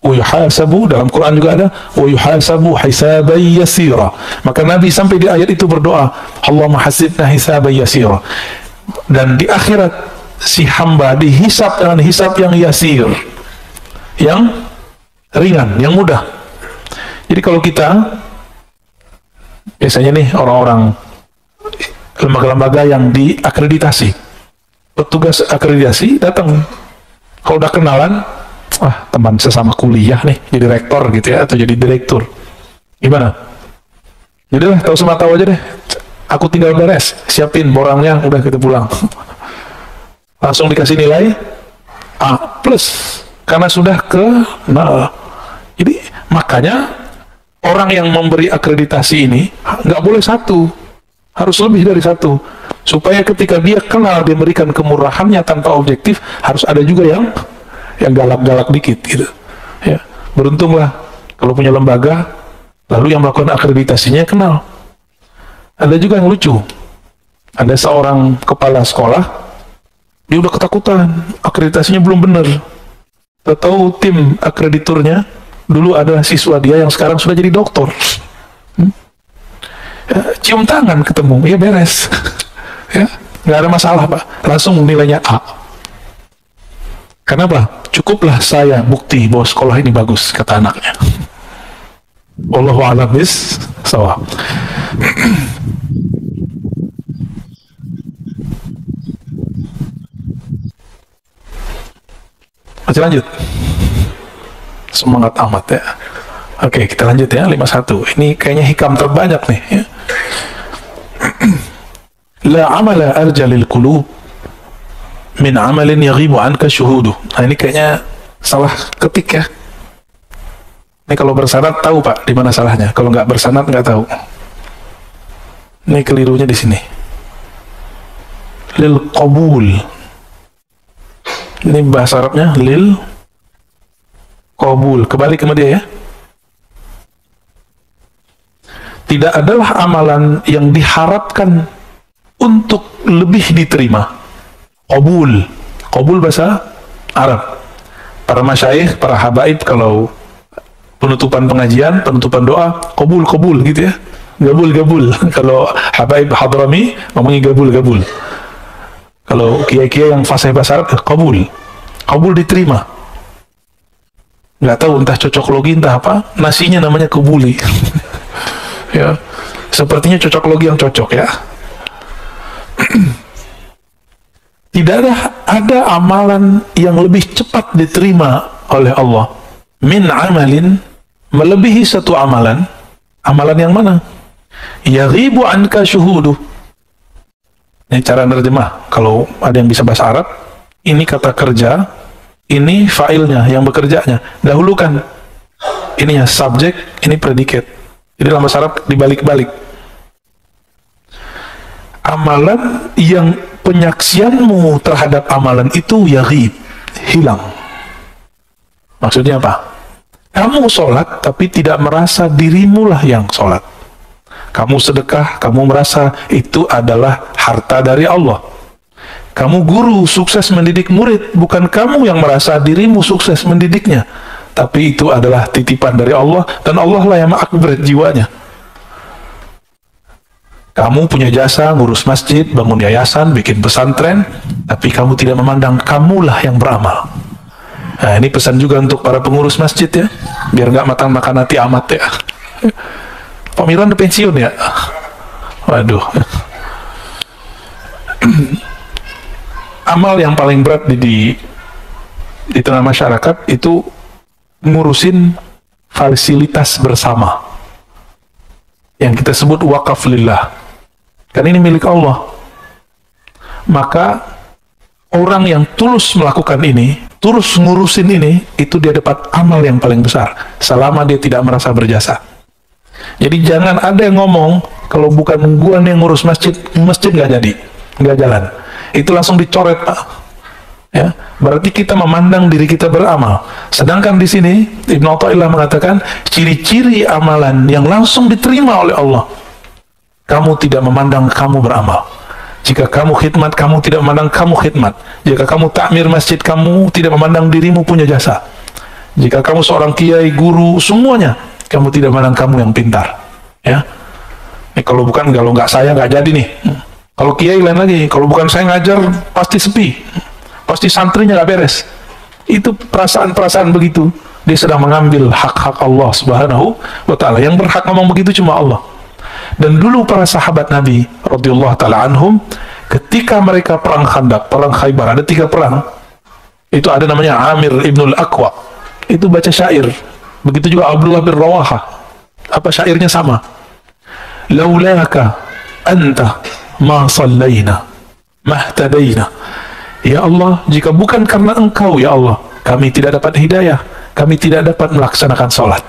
Speaker 2: wa yuhasabu, dalam Quran juga ada wa yuhasabu hisaban yasira. Maka Nabi sampai di ayat itu berdoa, Allahumma hasibna hisaban yasira. Dan di akhirat si hamba dihisab dengan hisab yang yasir, yang ringan, yang mudah. Jadi kalau kita biasanya nih orang-orang lembaga-lembaga yang diakreditasi, petugas akreditasi datang, kalau udah kenalan, teman sesama kuliah nih, jadi rektor gitu ya, atau jadi direktur, gimana? Jadilah tahu sama tahu aja deh, aku tinggal beres, siapin borangnya, udah kita pulang. Langsung dikasih nilai A+, karena sudah kenal. Jadi makanya orang yang memberi akreditasi ini nggak boleh satu, harus lebih dari satu, supaya ketika dia kenal, dia memberikan kemurahannya tanpa objektif, harus ada juga yang galak-galak dikit gitu ya. Beruntunglah kalau punya lembaga lalu yang melakukan akreditasinya kenal. Ada juga yang lucu, ada seorang kepala sekolah, dia udah ketakutan, akreditasinya belum benar, tahu tim akrediturnya dulu adalah siswa dia yang sekarang sudah jadi doktor. Ya, cium tangan ketemu, ya beres. Ya, nggak ada masalah Pak, langsung nilainya A. Kenapa? Cukuplah saya bukti bahwa sekolah ini bagus, kata anaknya. Wallahu a'lam bis-shawab. Masih lanjut? Semangat amat ya. Oke, kita lanjut ya, 51. Ini kayaknya hikam terbanyak nih ya. La amala arjalil qulub min amalin yaghibu anka syuhudu. Nah, ini kayaknya salah ketik ya. Ini kalau bersanad tahu Pak di mana salahnya. Kalau nggak bersanad nggak tahu. Ini kelirunya di sini. Lil qabul. Ini bahasa Arabnya lil qabul. Kembali ke dia ya. Tidak adalah amalan yang diharapkan untuk lebih diterima. Qabul. Qabul bahasa Arab. Para masyayikh, para habaib kalau penutupan pengajian, penutupan doa, qabul gitu ya. Gabul. Kalau habaib hadrami ngomongin gabul. Kalau kiai-kiai yang fasih bahasa Arab, qabul diterima. Nggak tahu entah cocok logi entah apa, nasinya namanya kubuli. Ya, sepertinya cocok logi yang cocok ya. Tidak ada amalan yang lebih cepat diterima oleh Allah min amalin, melebihi satu amalan. Amalan yang mana? Yaghibu anka syuhudu. Ini cara nerjemah. Kalau ada yang bisa bahasa Arab, ini kata kerja, ini fa'ilnya yang bekerjanya. Dahulukan ininya subjek, ini predikat. Jadi dalam bahasa Arab dibalik-balik. Amalan yang penyaksianmu terhadap amalan itu yaghib, hilang. Maksudnya apa? Kamu sholat tapi tidak merasa dirimu lah yang sholat. Kamu sedekah, kamu merasa itu adalah harta dari Allah. Kamu guru sukses mendidik murid, bukan kamu yang merasa dirimu sukses mendidiknya, tapi itu adalah titipan dari Allah, dan Allah lah yang mengakbar jiwanya. Kamu punya jasa ngurus masjid, bangun yayasan, bikin pesantren, tapi kamu tidak memandang kamulah yang beramal. Nah, ini pesan juga untuk para pengurus masjid ya, biar nggak makan hati amat ya. Pak Miran udah pensiun ya? Waduh. Amal yang paling berat di tengah masyarakat itu ngurusin fasilitas bersama yang kita sebut wakaf lillah. Kan ini milik Allah. Maka orang yang tulus melakukan ini, tulus ngurusin ini, itu dia dapat amal yang paling besar selama dia tidak merasa berjasa. Jadi jangan ada yang ngomong kalau bukan gua nih yang ngurus masjid nggak jadi, nggak jalan. Itu langsung dicoret Pak. Ya, berarti kita memandang diri kita beramal. Sedangkan di sini Ibnu Athaillah mengatakan ciri-ciri amalan yang langsung diterima oleh Allah. Kamu tidak memandang kamu beramal. Jika kamu khidmat, kamu tidak memandang kamu khidmat. Jika kamu takmir masjid, kamu tidak memandang dirimu punya jasa. Jika kamu seorang kiai, guru, semuanya, kamu tidak pandang kamu yang pintar. Ya, ini kalau nggak saya nggak jadi nih. Kalau kiai lain lagi, kalau bukan saya ngajar pasti sepi, pasti santrinya nggak beres. Itu perasaan-perasaan begitu. Dia sedang mengambil hak-hak Allah Subhanahu wa Ta'ala. Yang berhak ngomong begitu cuma Allah. Dan dulu para sahabat Nabi radhiyallahu ta'ala anhum, ketika mereka perang Khandaq, perang Khaybar, ada 3 perang. Itu ada namanya Amir ibnul Aqwa. Itu baca syair. Begitu juga Abdullah bin Rawaha. Apa syairnya sama? Laulaka anta ma sallayna mahtadaina. Ya Allah, jika bukan karena Engkau ya Allah, kami tidak dapat hidayah, kami tidak dapat melaksanakan sholat.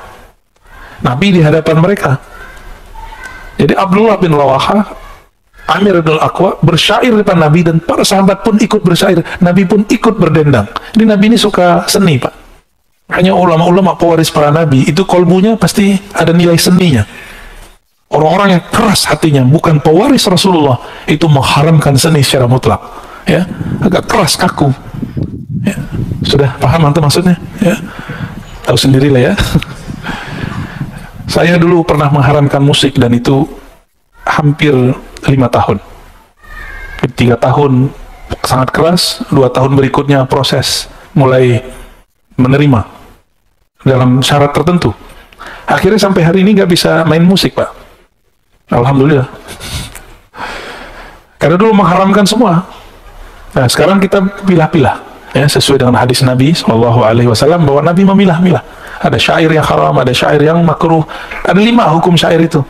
Speaker 2: Nabi di hadapan mereka. Jadi Abdullah bin Rawaha, Amir bin Al-Aqwa bersyair di depan Nabi, dan para sahabat pun ikut bersyair. Nabi pun ikut berdendang. Ini Nabi ini suka seni, Pak. Hanya ulama-ulama pewaris para Nabi, itu kolbunya pasti ada nilai seninya. Orang-orang yang keras hatinya, bukan pewaris Rasulullah, itu mengharamkan seni secara mutlak. Ya, agak keras, kaku. Ya. Sudah paham antum maksudnya? Ya. Tahu sendirilah ya. Saya dulu pernah mengharamkan musik, dan itu hampir 5 tahun. 3 tahun sangat keras, 2 tahun berikutnya proses mulai menerima dalam syarat tertentu. Akhirnya sampai hari ini nggak bisa main musik, Pak. Alhamdulillah. Karena dulu mengharamkan semua. Nah, sekarang kita pilah-pilah, ya, sesuai dengan hadis Nabi SAW, bahwa Nabi memilah-milah. Ada syair yang haram, ada syair yang makruh. Ada 5 hukum syair itu.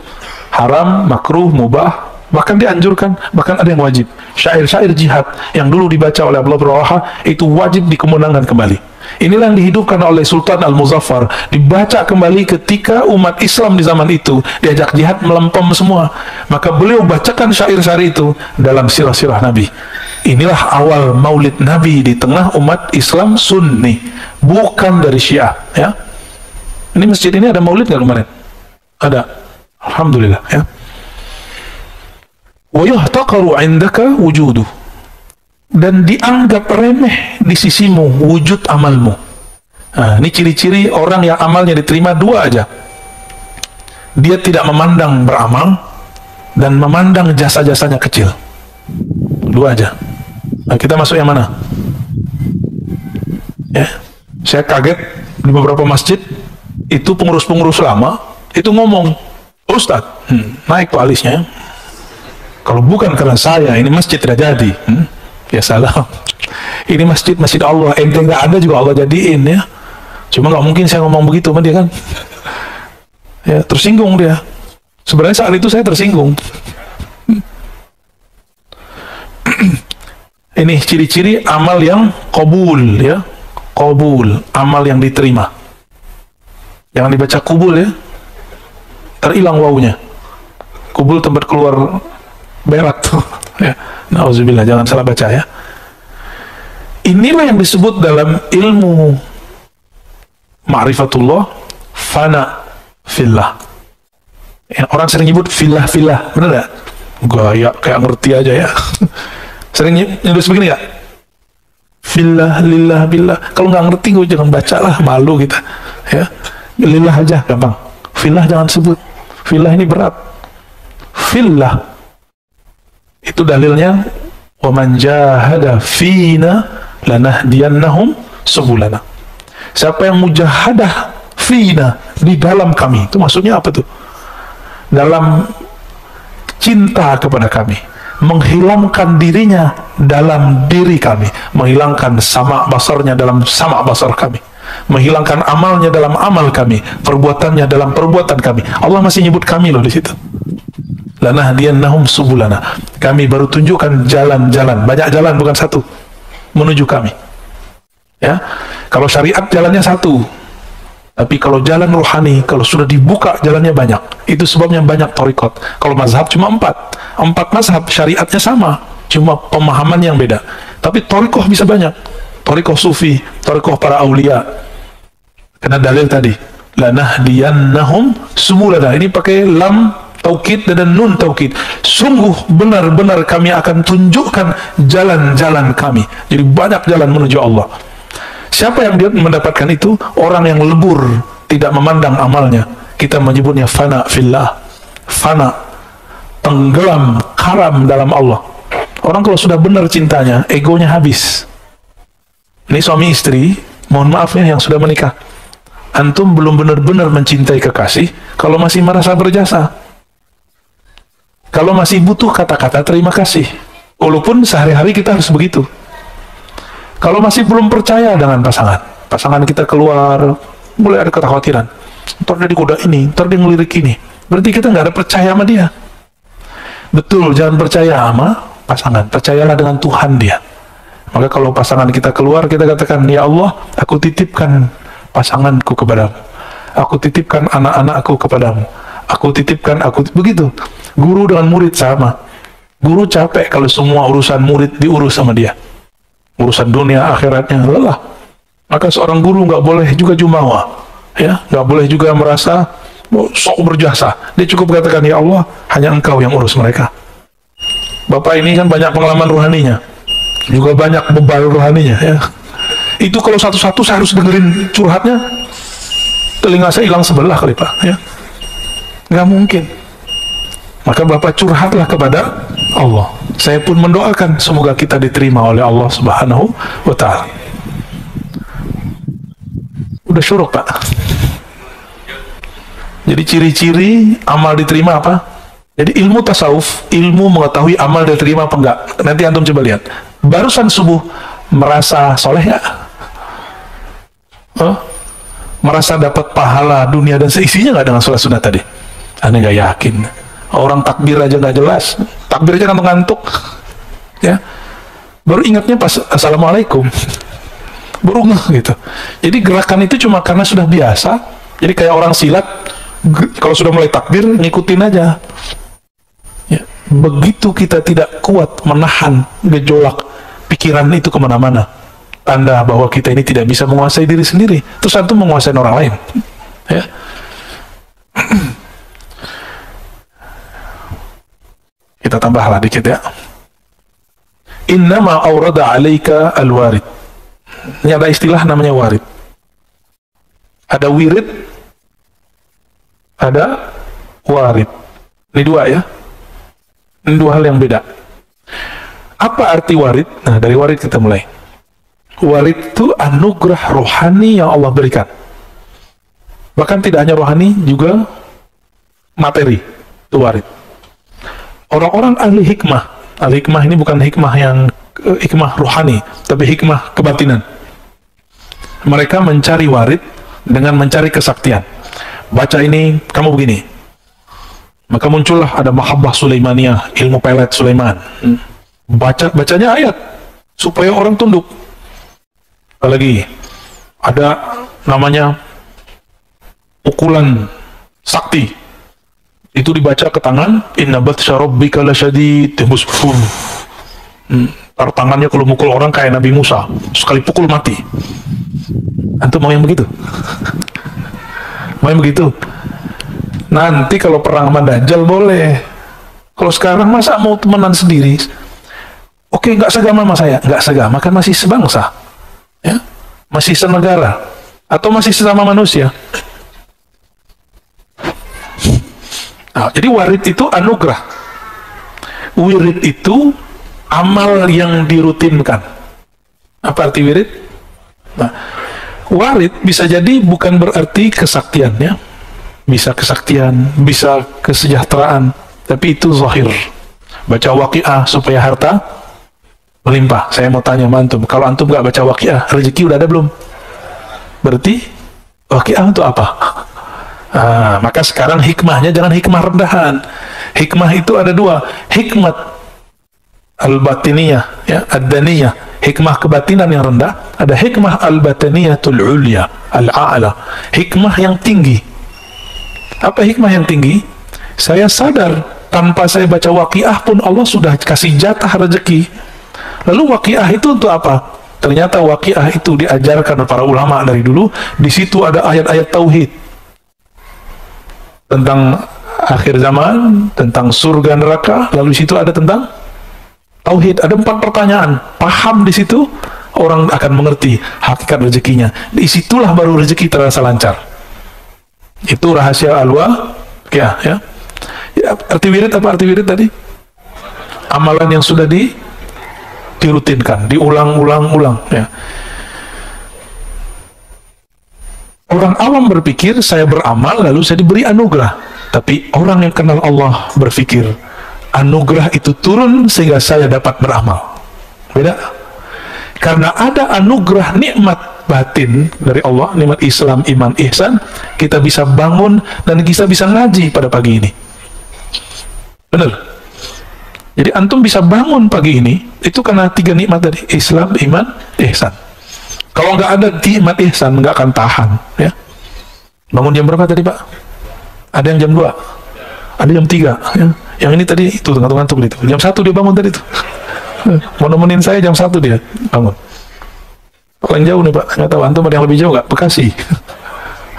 Speaker 2: Haram, makruh, mubah, bahkan dianjurkan, bahkan ada yang wajib. Syair-syair jihad yang dulu dibaca oleh Abdullah bin Rawaha itu wajib dikemandangkan kembali. Inilah yang dihidupkan oleh Sultan Al-Muzaffar, dibaca kembali ketika umat Islam di zaman itu diajak jihad melempem semua. Maka beliau bacakan syair-syair itu dalam sirah-sirah Nabi. Inilah awal maulid Nabi di tengah umat Islam Sunni, bukan dari Syiah. Ya, ini masjid ini ada maulid nggak kemarin? Ada, alhamdulillah. Ya. Wa yuhtaqaru 'indaka wujuduh, dan dianggap remeh di sisimu wujud amalmu. Nah, ini ciri-ciri orang yang amalnya diterima 2 aja. Dia tidak memandang beramal dan memandang jasa-jasanya kecil. 2 aja. Nah, kita masuk yang mana? Ya, saya kaget di beberapa masjid itu pengurus-pengurus lama itu ngomong, Ustadz, naik tuh alisnya. Kalau bukan karena saya, ini masjid tidak jadi. Ya salah. Ini masjid Allah. Ente nggak ada juga Allah jadiin ya. Cuma nggak mungkin saya ngomong begitu sama dia kan. Ya, tersinggung dia. Sebenarnya saat itu saya tersinggung. Ini ciri-ciri amal yang qabul ya. Qabul, amal yang diterima. Jangan dibaca kubul ya. Terhilang wawunya. Kubul tempat keluar berat tuh. Ya. Nauzubillah, jangan salah baca ya. Inilah yang disebut dalam ilmu ma'rifatullah fana fillah. Ya, orang sering nyebut fillah, bener gak? Gaya kayak ngerti aja ya. Sering nyebut begini gak? Fillah, lillah, billah. Kalau nggak ngerti gue jangan baca lah, malu kita. Ya, lillah aja gampang. Fillah jangan sebut. Fillah ini berat. Fillah itu dalilnya, wa man jahada fina lanahdiyannahum subulana. Siapa yang mujahadah fina, di dalam kami, itu maksudnya apa tuh? Dalam cinta kepada kami, menghilangkan dirinya dalam diri kami, menghilangkan sama basarnya dalam sama basar kami, menghilangkan amalnya dalam amal kami, perbuatannya dalam perbuatan kami. Allah masih nyebut kami loh di situ. Lanahdiyannahum subulana. Kami baru tunjukkan jalan-jalan, banyak jalan bukan satu, menuju kami. Ya, kalau syariat jalannya satu, tapi kalau jalan rohani, kalau sudah dibuka jalannya banyak. Itu sebabnya banyak thariqat. Kalau mazhab cuma 4 mazhab, syariatnya sama, cuma pemahaman yang beda. Tapi thariqah bisa banyak. Thariqah sufi, thariqah para aulia. Karena dalil tadi, lanahdiyannahum subulana. Ini pakai lam taukid dan nun taukid. Sungguh benar-benar kami akan tunjukkan jalan-jalan kami. Jadi banyak jalan menuju Allah. Siapa yang dia mendapatkan itu? Orang yang lebur, tidak memandang amalnya. Kita menyebutnya fana fillah. Fana, tenggelam, karam dalam Allah. Orang kalau sudah benar cintanya, egonya habis. Ini suami istri, mohon maaf ya yang sudah menikah. Antum belum benar-benar mencintai kekasih kalau masih merasa berjasa. Kalau masih butuh kata-kata terima kasih. Walaupun sehari-hari kita harus begitu. Kalau masih belum percaya dengan pasangan kita keluar, mulai ada kekhawatiran. Ntar dia digoda ini, ntar dia ngelirik ini. Berarti kita nggak ada percaya sama dia. Betul, jangan percaya sama pasangan. Percayalah dengan Tuhan dia. Maka kalau pasangan kita keluar, kita katakan, ya Allah, aku titipkan pasanganku kepadamu. Aku titipkan anak-anakku kepadamu. Aku titipkan, begitu. Guru dengan murid sama. Guru capek kalau semua urusan murid diurus sama dia. Urusan dunia akhiratnya lelah. Maka seorang guru nggak boleh juga jumawa, ya, nggak boleh juga merasa sok berjasa. Dia cukup katakan, ya Allah, hanya Engkau yang urus mereka. Bapak ini kan banyak pengalaman rohaninya, juga banyak bebal rohaninya, ya. Itu kalau satu-satu saya harus dengerin curhatnya, telinga saya hilang sebelah kali Pak, ya. Nggak mungkin. Maka Bapak curhatlah kepada Allah. Saya pun mendoakan semoga kita diterima oleh Allah Subhanahu wa Ta'ala. Udah syuruk Pak. Jadi ciri-ciri amal diterima apa? Jadi ilmu tasawuf, ilmu mengetahui amal diterima apa enggak. Nanti antum coba lihat. Barusan subuh merasa soleh nggak? Merasa dapat pahala dunia dan seisinya nggak dengan sholat sunat tadi? Aneh nggak yakin. Orang takbir aja nggak jelas, takbir aja ngantuk-ngantuk, ya. Baru ingatnya pas assalamualaikum, baru ngeh gitu. Jadi gerakan itu cuma karena sudah biasa. Jadi kayak orang silat, kalau sudah mulai takbir ngikutin aja. Ya. Begitu kita tidak kuat menahan gejolak pikiran itu kemana-mana, tanda bahwa kita ini tidak bisa menguasai diri sendiri. Terus antum menguasai orang lain, ya. Kita tambahlah dikit ya. Innama awrada alaika al-warid. Ini ada istilah namanya warid. Ada wirid, ada warid. Ini dua ya. Ini dua hal yang beda. Apa arti warid? Nah, dari warid kita mulai. Warid itu anugerah rohani yang Allah berikan. Bahkan tidak hanya rohani, juga materi. Itu warid. Orang-orang ahli hikmah ini bukan hikmah yang hikmah rohani, tapi hikmah kebatinan. Mereka mencari warid dengan mencari kesaktian. Baca ini, kamu begini. Maka muncullah ada mahabbah Sulaimaniyah, ilmu pelet Sulaiman. Bacanya ayat supaya orang tunduk. Apalagi ada namanya pukulan sakti. Itu dibaca ke tangan, inna batsya rabbika lasyadid, tembus tangannya kalau mukul orang kayak Nabi Musa, sekali pukul mati. Antum mau yang begitu? Mau yang begitu? Nanti kalau perang sama Dajjal boleh. Kalau sekarang masa mau temenan sendiri? Oke, nggak segama sama saya, nggak segama kan masih sebangsa, ya, masih senegara, atau masih sesama manusia. Nah, jadi warid itu anugerah. Wirid itu amal yang dirutinkan. Apa arti wirid? Nah, warid bisa jadi bukan berarti kesaktian, ya. Bisa kesaktian, bisa kesejahteraan, tapi itu zahir. Baca waqiah supaya harta melimpah. Saya mau tanya antum, kalau antum nggak baca waqiah, rezeki udah ada belum? Berarti waqiah untuk apa? Maka sekarang hikmahnya jangan hikmah rendahan. Hikmah itu ada dua, hikmat al-batiniyah, ya, ad-daniyah, hikmah kebatinan yang rendah. Ada hikmah al-batiniyatul ulya, al-a'la, hikmah yang tinggi. Apa hikmah yang tinggi? Saya sadar tanpa saya baca waqiah pun Allah sudah kasih jatah rezeki. Lalu waqiah itu untuk apa? Ternyata waqiah itu diajarkan para ulama dari dulu. Di situ ada ayat-ayat tauhid tentang akhir zaman, tentang surga neraka. Lalu di situ ada tentang tauhid. Ada 4 pertanyaan. Paham di situ, orang akan mengerti hakikat rezekinya. Disitulah baru rezeki terasa lancar. Itu rahasia alwa ya. Arti wirid apa arti wirid tadi? Amalan yang sudah dirutinkan, diulang-ulang ya. Orang awam berpikir saya beramal lalu saya diberi anugerah, tapi orang yang kenal Allah berpikir anugerah itu turun sehingga saya dapat beramal. Beda. Karena ada anugerah nikmat batin dari Allah, nikmat Islam, iman, ihsan, kita bisa bangun dan kita bisa ngaji pada pagi ini. Benar. Jadi antum bisa bangun pagi ini itu karena 3 nikmat tadi, Islam, iman, ihsan. Kalau nggak ada nikmat ihsan nggak akan tahan ya. Bangun jam berapa tadi Pak? Ada yang jam 2, ada jam 3 ya. Yang ini tadi itu ngantuk-ngantuk itu. Jam 1 dia bangun tadi tuh. Mau nemenin saya jam 1 dia bangun. Paling jauh nih Pak, nggak tahu antum ada yang lebih jauh nggak? Bekasi.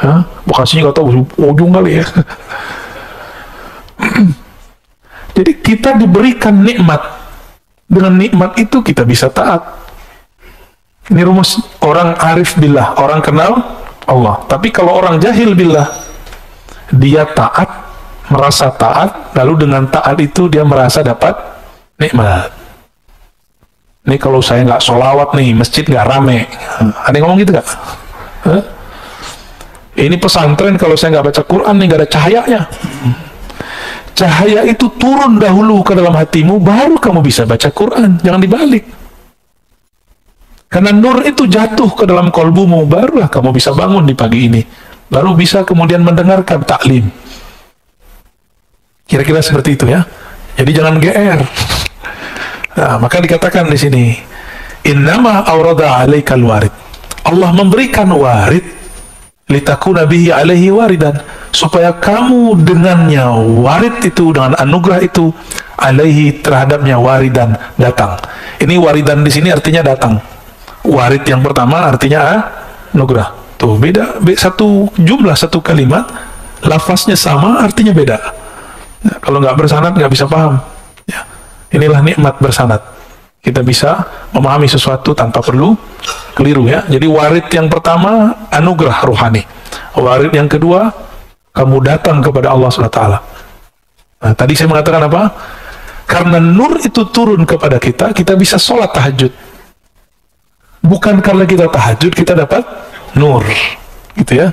Speaker 2: Hah? Bekasinya nggak tahu ujung kali ya. Jadi kita diberikan nikmat, dengan nikmat itu kita bisa taat. Ini rumus orang arif billah, orang kenal Allah. Tapi kalau orang jahil billah, dia taat, merasa taat, lalu dengan taat itu dia merasa dapat nikmat. Ini kalau saya nggak sholawat nih, masjid nggak rame. Ada yang ngomong gitu nggak? Ini pesantren kalau saya nggak baca Quran nih, nggak ada cahayanya. Cahaya itu turun dahulu ke dalam hatimu, baru kamu bisa baca Quran. Jangan dibalik. Karena nur itu jatuh ke dalam kolbumu, barulah kamu bisa bangun di pagi ini. Baru bisa kemudian mendengarkan taklim. Kira-kira seperti itu ya. Jadi jangan GR. Nah, maka dikatakan di sini, innama awrada alaikal warid. Allah memberikan warid litakuna bihi alaihi waridan, supaya kamu dengannya warid itu, dengan anugerah itu, alaihi terhadapnya waridan, datang. Ini waridan di sini artinya datang. Warid yang pertama artinya anugerah. Tuh beda, satu jumlah, satu kalimat, lafaznya sama, artinya beda. Nah, kalau nggak bersanad nggak bisa paham. Ya. Inilah nikmat bersanad. Kita bisa memahami sesuatu tanpa perlu keliru ya. Jadi warid yang pertama anugerah rohani. Warid yang kedua kamu datang kepada Allah SWT. Nah, tadi saya mengatakan apa? Karena nur itu turun kepada kita, kita bisa sholat tahajud. Bukan karena kita tahajud kita dapat nur, gitu ya.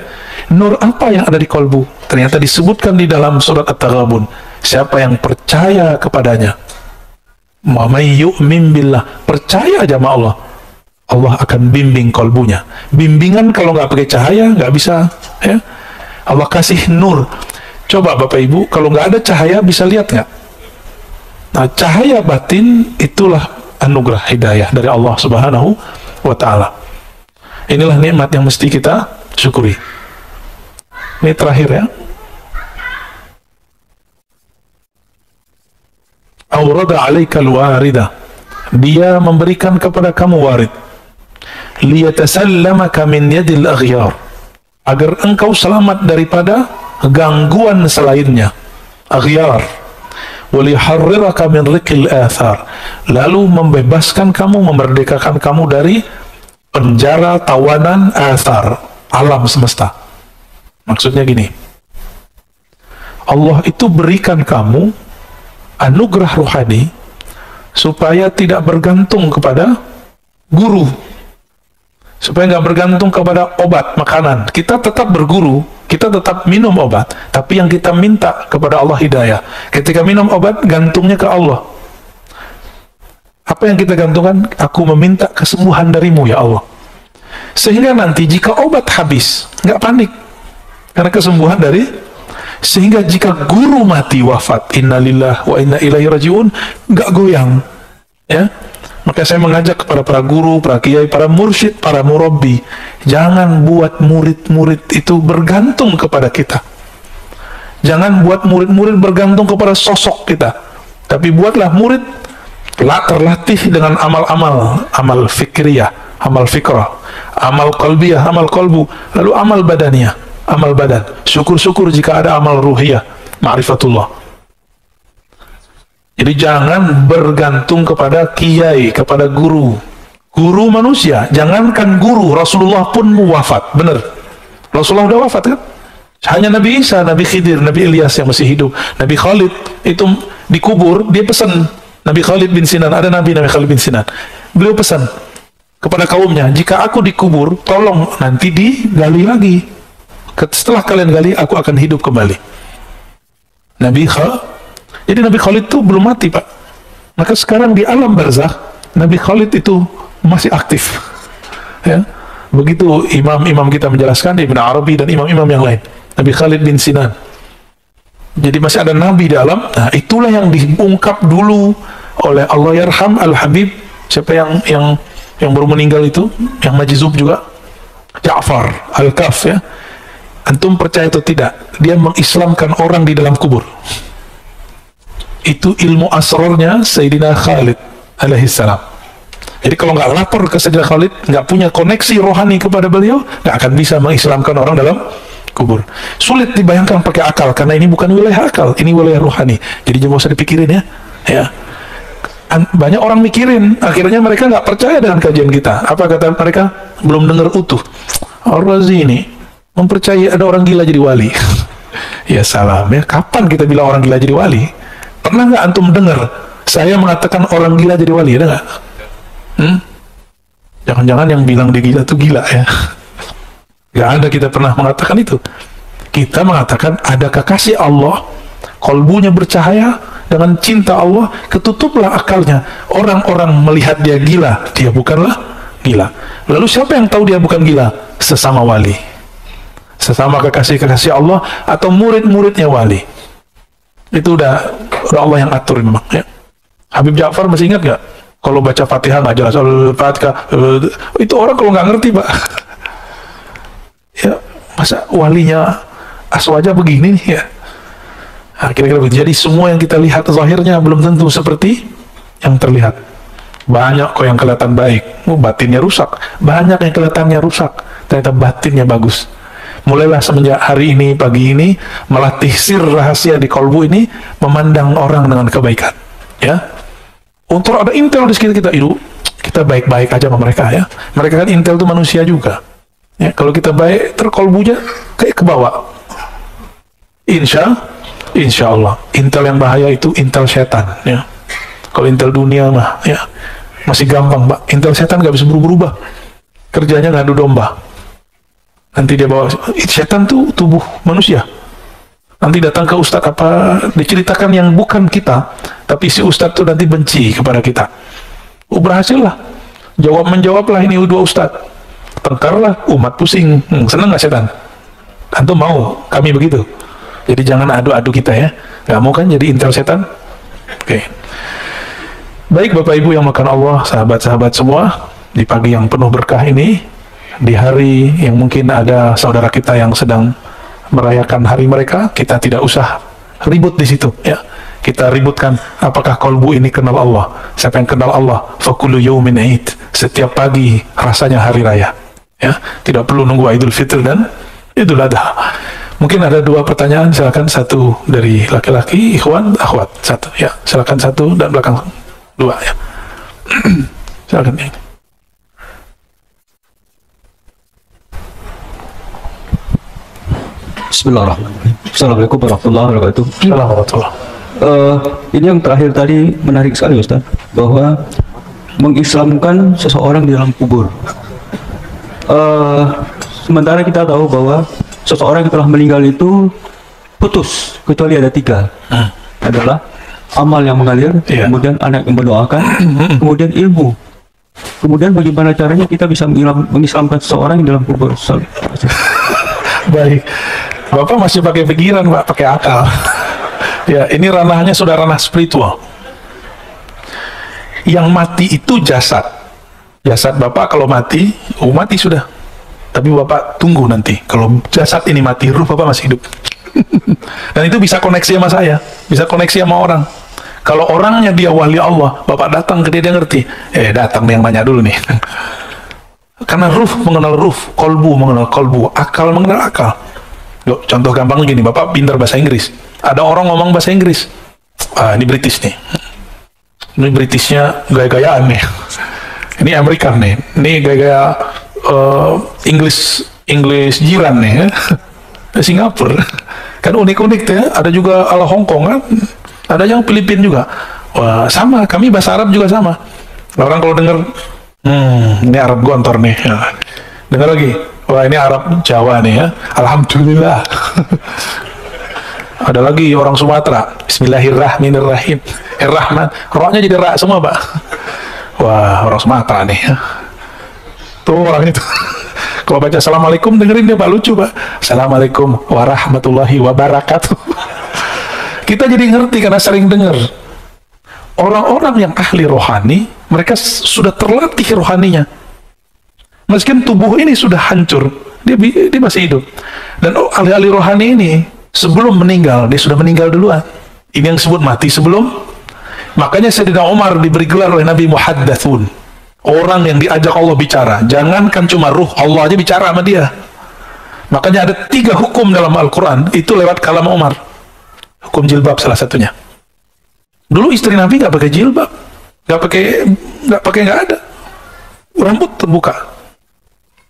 Speaker 2: Nur apa yang ada di kolbu? Ternyata disebutkan di dalam surat At-Taghabun. Siapa yang percaya kepadanya, may yu'min billah, percaya aja sama Allah, Allah akan bimbing kolbunya. Bimbingan kalau nggak pakai cahaya nggak bisa ya. Allah kasih nur. Coba Bapak Ibu, kalau nggak ada cahaya bisa lihat nggak? Nah, cahaya batin itulah anugerah hidayah dari Allah Subhanahu wa ta'ala. Inilah nikmat yang mesti kita syukuri. Ini terakhir ya. Awrada alaikal warida, dia memberikan kepada kamu warid, liyatasallamaka min yadil aghyar, agar engkau selamat daripada gangguan selainnya, aghyar, waliharriraka min rikil athar, lalu membebaskan kamu, memerdekakan kamu dari penjara tawanan athar, alam semesta. Maksudnya gini, Allah itu berikan kamu anugerah rohani supaya tidak bergantung kepada guru, supaya nggak bergantung kepada obat, makanan. Kita tetap berguru, kita tetap minum obat, tapi yang kita minta kepada Allah hidayah. Ketika minum obat, gantungnya ke Allah. Apa yang kita gantungkan? Aku meminta kesembuhan darimu ya Allah. Sehingga nanti jika obat habis, nggak panik, karena kesembuhan dari. Sehingga jika guru mati wafat, innalillah wa inna ilaihi rajiun, nggak goyang ya. Maka saya mengajak kepada para guru, para kiai, para mursyid, para murabbi, jangan buat murid-murid itu bergantung kepada kita. Jangan buat murid-murid bergantung kepada sosok kita, tapi buatlah murid terlatih dengan amal-amal, amal fikriyah, amal fikrah, amal qalbiyah, amal qalbu, lalu amal badaniyah, amal badan. Syukur-syukur jika ada amal ruhiyah, ma'rifatullah. Jadi jangan bergantung kepada kiai, kepada guru. Guru manusia, jangankan guru, Rasulullah pun wafat, benar. Rasulullah udah wafat kan? Hanya Nabi Isa, Nabi Khidir, Nabi Ilyas yang masih hidup. Nabi Khalid itu dikubur, dia pesan, Nabi Khalid bin Sinan, ada Nabi Khalid bin Sinan. Beliau pesan kepada kaumnya, jika aku dikubur, tolong nanti digali lagi. Setelah kalian gali, aku akan hidup kembali. Jadi Nabi Khalid itu belum mati, Pak. Maka sekarang di alam barzakh, Nabi Khalid itu masih aktif. Ya. Begitu imam-imam kita menjelaskan, Ibn Arabi dan imam-imam yang lain. Nabi Khalid bin Sinan. Jadi masih ada nabi di alam. Nah, itulah yang diungkap dulu oleh Allah Yarham Al-Habib. Siapa yang baru meninggal itu, yang majzub juga, Ja'far Al-Kaf, ya. Antum percaya atau tidak, dia mengislamkan orang di dalam kubur. Itu ilmu asrarnya Sayyidina Khalid alaihi salam. Jadi kalau nggak lapor ke Sayyidina Khalid, nggak punya koneksi rohani kepada beliau, nggak akan bisa mengislamkan orang dalam kubur. Sulit dibayangkan pakai akal, karena ini bukan wilayah akal, ini wilayah rohani. Jadi jangan usah dipikirin ya. Banyak orang mikirin, akhirnya mereka nggak percaya dengan kajian kita. Apa kata mereka? Belum dengar utuh. Ar-Razi ini mempercayai ada orang gila jadi wali. Ya salam ya. Kapan kita bilang orang gila jadi wali? Pernah nggak antum dengar saya mengatakan orang gila jadi wali? Ada nggak? Jangan-jangan yang bilang dia gila itu gila ya. Nggak ada kita pernah mengatakan itu. Kita mengatakan ada kekasih Allah, kolbunya bercahaya dengan cinta Allah, ketutuplah akalnya. Orang-orang melihat dia gila, dia bukanlah gila. Lalu siapa yang tahu dia bukan gila? Sesama wali, sesama kekasih-kekasih Allah atau murid-muridnya wali. Itu udah Allah yang atur memang ya. Habib Ja'far masih ingat nggak? Kalau baca Fatihah nggak jelas, Al-Fatihah itu orang kalau nggak ngerti, Pak. Ya, masa walinya aswaja begini nih ya. Nah, kira-kira begitu. Jadi semua yang kita lihat zahirnya belum tentu seperti yang terlihat. Banyak kok yang kelihatan baik, batinnya rusak. Banyak yang kelihatannya rusak, ternyata batinnya bagus. Mulailah semenjak hari ini, pagi ini, melatih sir rahasia di kolbu ini, memandang orang dengan kebaikan. Ya, untuk ada intel di sekitar kita itu, kita baik-baik aja sama mereka ya. Mereka kan intel itu manusia juga. Ya, kalau kita baik, terkolbunya kayak ke bawah. Insya Allah. Intel yang bahaya itu intel setan. Ya. Kalau intel dunia mah, ya masih gampang, Pak. Intel setan nggak bisa berubah-ubah. Kerjanya ngadu domba. Nanti dia bawa setan tuh tubuh manusia. Nanti datang ke ustadz apa diceritakan yang bukan kita, tapi si ustadz tuh nanti benci kepada kita. Berhasil lah. Menjawablah ini dua ustadz. Tengkarlah, umat pusing. Senang nggak setan? Antum mau kami begitu? Jadi jangan adu-adu kita ya. Nggak mau kan jadi intel setan? Oke. Baik Bapak Ibu yang makan Allah, sahabat-sahabat semua, di pagi yang penuh berkah ini, di hari yang mungkin ada saudara kita yang sedang merayakan hari mereka, kita tidak usah ribut di situ ya. Kita ributkan apakah kolbu ini kenal Allah. Siapa yang kenal Allah, fakulu yaumin aid. Setiap pagi rasanya hari raya. Ya, tidak perlu nunggu Idul Fitri dan Idul Adha. Mungkin ada dua pertanyaan, silakan satu dari laki-laki, ikhwan, akhwat, satu ya, silakan satu dan belakang dua ya. Silakan ya.
Speaker 3: Bismillahirrahmanirrahim. Assalamualaikum warahmatullahi wabarakatuh.
Speaker 2: Assalamualaikum.
Speaker 3: Ini yang terakhir tadi menarik sekali Ustaz, bahwa mengislamkan seseorang di dalam kubur. Sementara kita tahu bahwa seseorang yang telah meninggal itu putus, kecuali ada tiga. Adalah amal yang mengalir, kemudian anak yang mendoakan, kemudian ilmu. Kemudian bagaimana caranya kita bisa mengislamkan seseorang di dalam kubur?
Speaker 2: Baik, Bapak masih pakai pikiran, Pak, pakai akal. Ya, ini ranahnya sudah ranah spiritual. Yang mati itu jasad. Jasad Bapak kalau mati, mati sudah. Tapi Bapak tunggu nanti. Kalau jasad ini mati, ruh Bapak masih hidup. Dan itu bisa koneksi sama saya, bisa koneksi sama orang. Kalau orangnya dia wali Allah, Bapak datang ke dia, dia ngerti. Datang yang nanya dulu nih. Karena ruh mengenal ruh, kolbu mengenal kolbu, akal mengenal akal. Yuk, contoh gampang gini, Bapak pintar bahasa Inggris. Ada orang ngomong bahasa Inggris. Ini British nih. Ini Britishnya gaya-gayaan nih. Ini Amerika nih, ini gaya-gaya English jiran nih ya. Singapura kan unik-unik tuh ya. Ada juga ala Hong Kong kan, ada yang Filipina juga. Wah, sama, kami bahasa Arab juga sama. Orang kalau dengar ini Arab gontor nih ya. Dengar lagi, wah ini Arab Jawa nih ya, alhamdulillah. Ada lagi orang Sumatera, Bismillahirrahmanirrahim, Rahman, rohnya jadi ra semua pak. Wah, orang Sumatera nih ya. Tuh orang itu. Kalau baca Assalamualaikum, dengerin dia Pak, lucu Pak. Assalamualaikum warahmatullahi wabarakatuh. Kita jadi ngerti karena sering dengar. Orang-orang yang ahli rohani, mereka sudah terlatih rohaninya. Meskipun tubuh ini sudah hancur, dia masih hidup. Dan ahli-ahli rohani ini, sebelum meninggal, dia sudah meninggal duluan. Ini yang disebut mati sebelum. Makanya Sayyidina Umar diberi gelar oleh Nabi Muhaddatsun. Orang yang diajak Allah bicara, jangankan cuma ruh, Allah aja bicara sama dia. Makanya ada 3 hukum dalam Al-Quran, itu lewat kalam Umar. Hukum jilbab salah satunya. Dulu istri Nabi nggak pakai jilbab, nggak ada, rambut terbuka.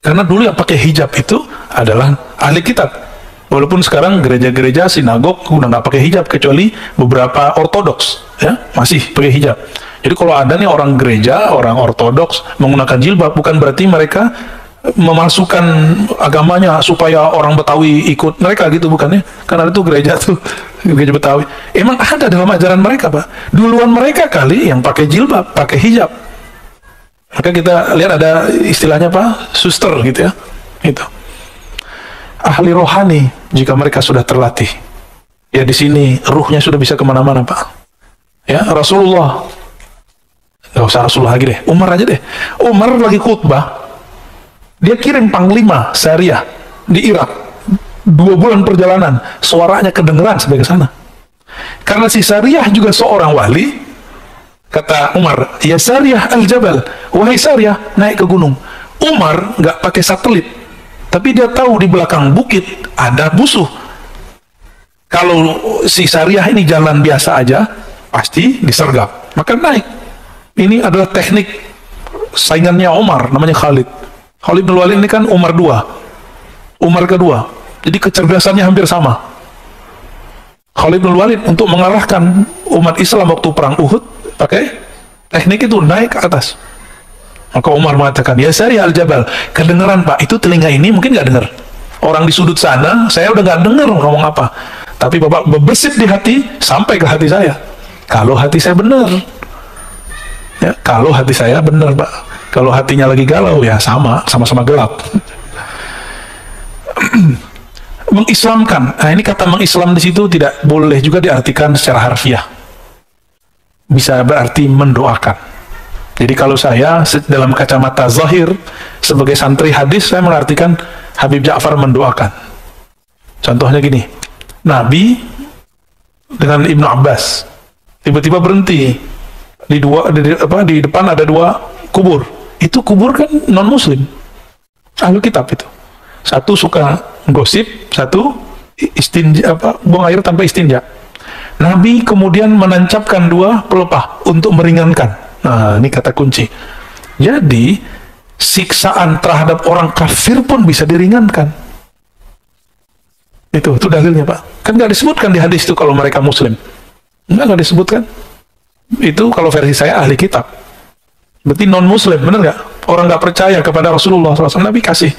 Speaker 2: Karena dulu yang pakai hijab itu adalah ahli kitab. Walaupun sekarang gereja-gereja sinagog udah nggak pakai hijab kecuali beberapa ortodoks, ya masih pakai hijab. Jadi kalau ada nih orang gereja, orang ortodoks menggunakan jilbab, bukan berarti mereka memasukkan agamanya supaya orang Betawi ikut mereka gitu, bukan ya? Karena itu gereja tuh, gereja Betawi. Emang ada dalam ajaran mereka, Pak. Duluan mereka kali yang pakai jilbab, pakai hijab. Maka kita lihat ada istilahnya Pak, suster gitu ya. Itu. Ahli rohani jika mereka sudah terlatih. Ya di sini ruhnya sudah bisa kemana-mana Pak. Ya Rasulullah. Gak usah Rasulullah lagi deh, Umar aja deh. Umar lagi khutbah, dia kirim panglima Syariah di Irak, 2 bulan perjalanan, suaranya kedengeran sampai ke sana. Karena si Syariah juga seorang wali, kata Umar, ya Syariah al-Jabal, wahai Syariah, naik ke gunung. Umar nggak pakai satelit, tapi dia tahu di belakang bukit ada musuh. Kalau si Syariah ini jalan biasa aja, pasti disergap, maka naik. Ini adalah teknik saingannya Umar, namanya Khalid. Khalid bin Walid ini kan Umar kedua. Jadi kecerdasannya hampir sama. Khalid bin Walid untuk mengalahkan umat Islam waktu perang Uhud pakai teknik itu, naik ke atas. Maka Umar mengatakan, ya Syariah al-Jabal, kedengeran Pak, itu telinga ini mungkin nggak dengar. Orang di sudut sana, saya udah nggak dengar ngomong apa. Tapi Bapak berbesit di hati, sampai ke hati saya. Kalau hati saya benar. Ya, kalau hati saya benar Pak, kalau hatinya lagi galau ya sama-sama gelap. Mengislamkan, nah ini kata mengislam di situ tidak boleh juga diartikan secara harfiah, bisa berarti mendoakan. Jadi kalau saya dalam kacamata zahir sebagai santri hadis, saya mengartikan Habib Ja'far mendoakan. Contohnya gini, Nabi dengan Ibnu Abbas tiba-tiba berhenti di depan ada 2 kubur. Itu kubur kan non muslim, ahli kitab itu. Satu suka gosip, satu buang air tanpa istinja. Nabi kemudian menancapkan 2 pelepah untuk meringankan. Nah ini kata kunci. Jadi siksaan terhadap orang kafir pun bisa diringankan. Itu dalilnya Pak. Kan nggak disebutkan di hadis itu kalau mereka muslim, nggak disebutkan. Itu kalau versi saya ahli kitab, berarti non muslim, bener nggak? Orang nggak percaya kepada Rasulullah SAW, Nabi kasih.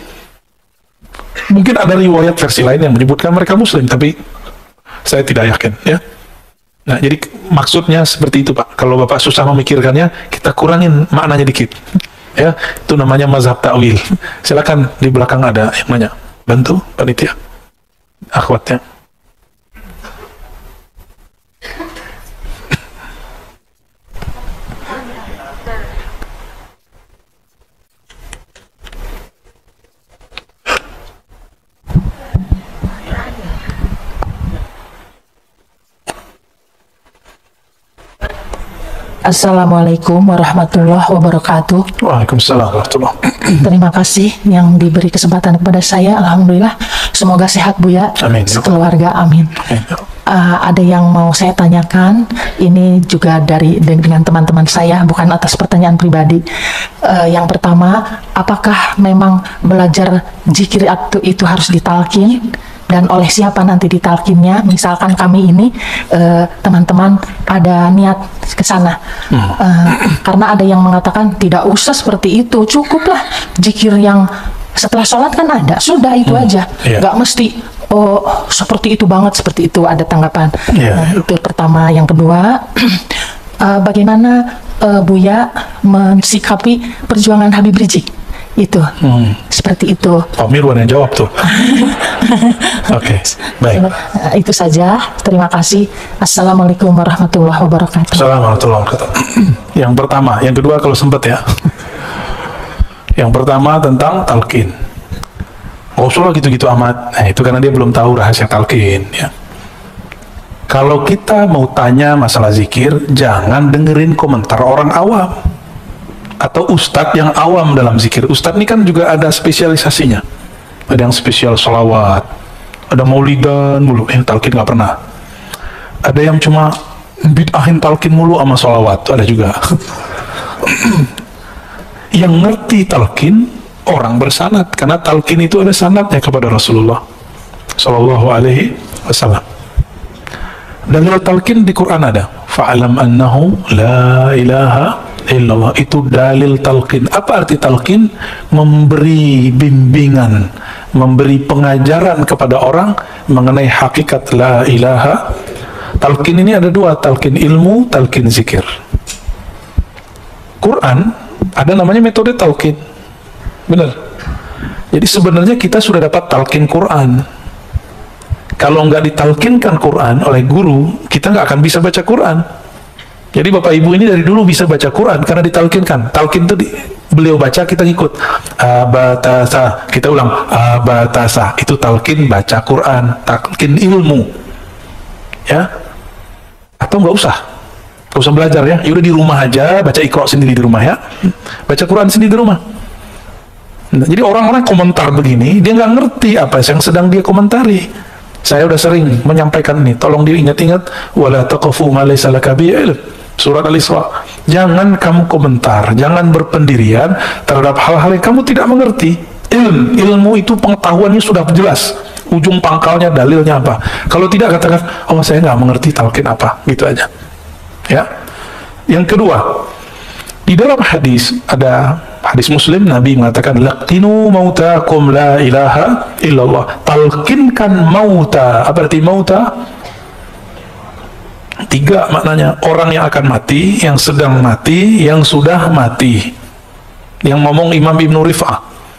Speaker 2: Mungkin ada riwayat versi lain yang menyebutkan mereka muslim, tapi saya tidak yakin ya. Nah jadi maksudnya seperti itu Pak. Kalau Bapak susah memikirkannya, kita kurangin maknanya dikit ya. Itu namanya mazhab ta'wil. Silakan di belakang ada yang nanya, bantu panitia akhwatnya.
Speaker 4: Assalamualaikum warahmatullahi wabarakatuh.
Speaker 2: Waalaikumsalam warahmatullahi wabarakatuh.
Speaker 4: Terima kasih yang diberi kesempatan kepada saya. Alhamdulillah. Semoga sehat Buya.
Speaker 2: Amin.
Speaker 4: Sekeluarga. Amin.
Speaker 2: Amin.
Speaker 4: ada yang mau saya tanyakan. Ini juga dengan teman-teman saya, bukan atas pertanyaan pribadi. Yang pertama, apakah memang belajar zikir itu harus ditalkin? Dan oleh siapa nanti ditalkinnya? Misalkan kami ini teman-teman ada niat ke sana, karena ada yang mengatakan tidak usah seperti itu, cukuplah zikir yang setelah sholat kan ada, sudah itu aja, nggak mesti seperti itu banget, seperti itu. Ada tanggapan. Nah, itu pertama. Yang kedua, bagaimana Buya mensikapi perjuangan Habib Rizik? Itu seperti itu.
Speaker 2: Pak Mirwan yang jawab tuh. Oke, baik.
Speaker 4: Itu saja. Terima kasih. Assalamualaikum warahmatullahi wabarakatuh.
Speaker 2: Assalamualaikum warahmatullahi wabarakatuh. Yang pertama, yang kedua kalau sempat ya. Yang pertama tentang talqin. Nggak usah gitu-gitu amat. Nah, itu karena dia belum tahu rahasia talqin. Ya. Kalau kita mau tanya masalah zikir, jangan dengerin komentar orang awam atau ustadz yang awam dalam zikir. Ustadz ini kan juga ada spesialisasinya. Ada yang spesial sholawat, ada maulidan mulu, talqin nggak pernah. Ada yang cuma bid'ahin talqin mulu sama sholawat, ada juga. Yang ngerti talqin orang bersanad, karena talqin itu ada sanadnya kepada Rasulullah Sallallahu Alaihi Wasallam. Dalil talqin di Quran ada. Fa'alam annahu la ilaha illallah, itu dalil talqin. Apa arti talqin? Memberi bimbingan, memberi pengajaran kepada orang mengenai hakikat la ilaha. Talqin ini ada dua, talqin ilmu, talqin zikir. Quran ada namanya metode talqin, benar. Jadi sebenarnya kita sudah dapat talqin Quran. Kalau nggak ditalkinkan Quran oleh guru, kita nggak akan bisa baca Quran. Jadi Bapak Ibu ini dari dulu bisa baca Quran karena ditalkinkan. Talqin itu beliau baca, kita ngikut. Abatasa, kita ulang. Abatasa, itu talqin baca Quran, talqin ilmu. Ya, atau nggak usah belajar ya. Yaudah di rumah aja, baca Iqra sendiri di rumah ya. Baca Quran sendiri di rumah. Nah, jadi orang-orang komentar begini, dia nggak ngerti apa yang sedang dia komentari. Saya udah sering menyampaikan ini, tolong diingat-ingat. Wala taqfu ma laysa laka bihi ilm. Surat Al-Isra. Jangan kamu komentar, jangan berpendirian terhadap hal-hal yang kamu tidak mengerti. Ilmu itu pengetahuannya sudah jelas, ujung pangkalnya, dalilnya apa. Kalau tidak, katakan, oh saya nggak mengerti talqin apa, gitu aja. Ya. Yang kedua, di dalam hadis, ada hadis Muslim, Nabi mengatakan, laqinu mautakum la ilaha illallah. Talqinkan mauta. Apa arti mauta? Tiga maknanya. Orang yang akan mati, yang sedang mati, yang sudah mati. Yang ngomong Imam Ibn Rif'ah,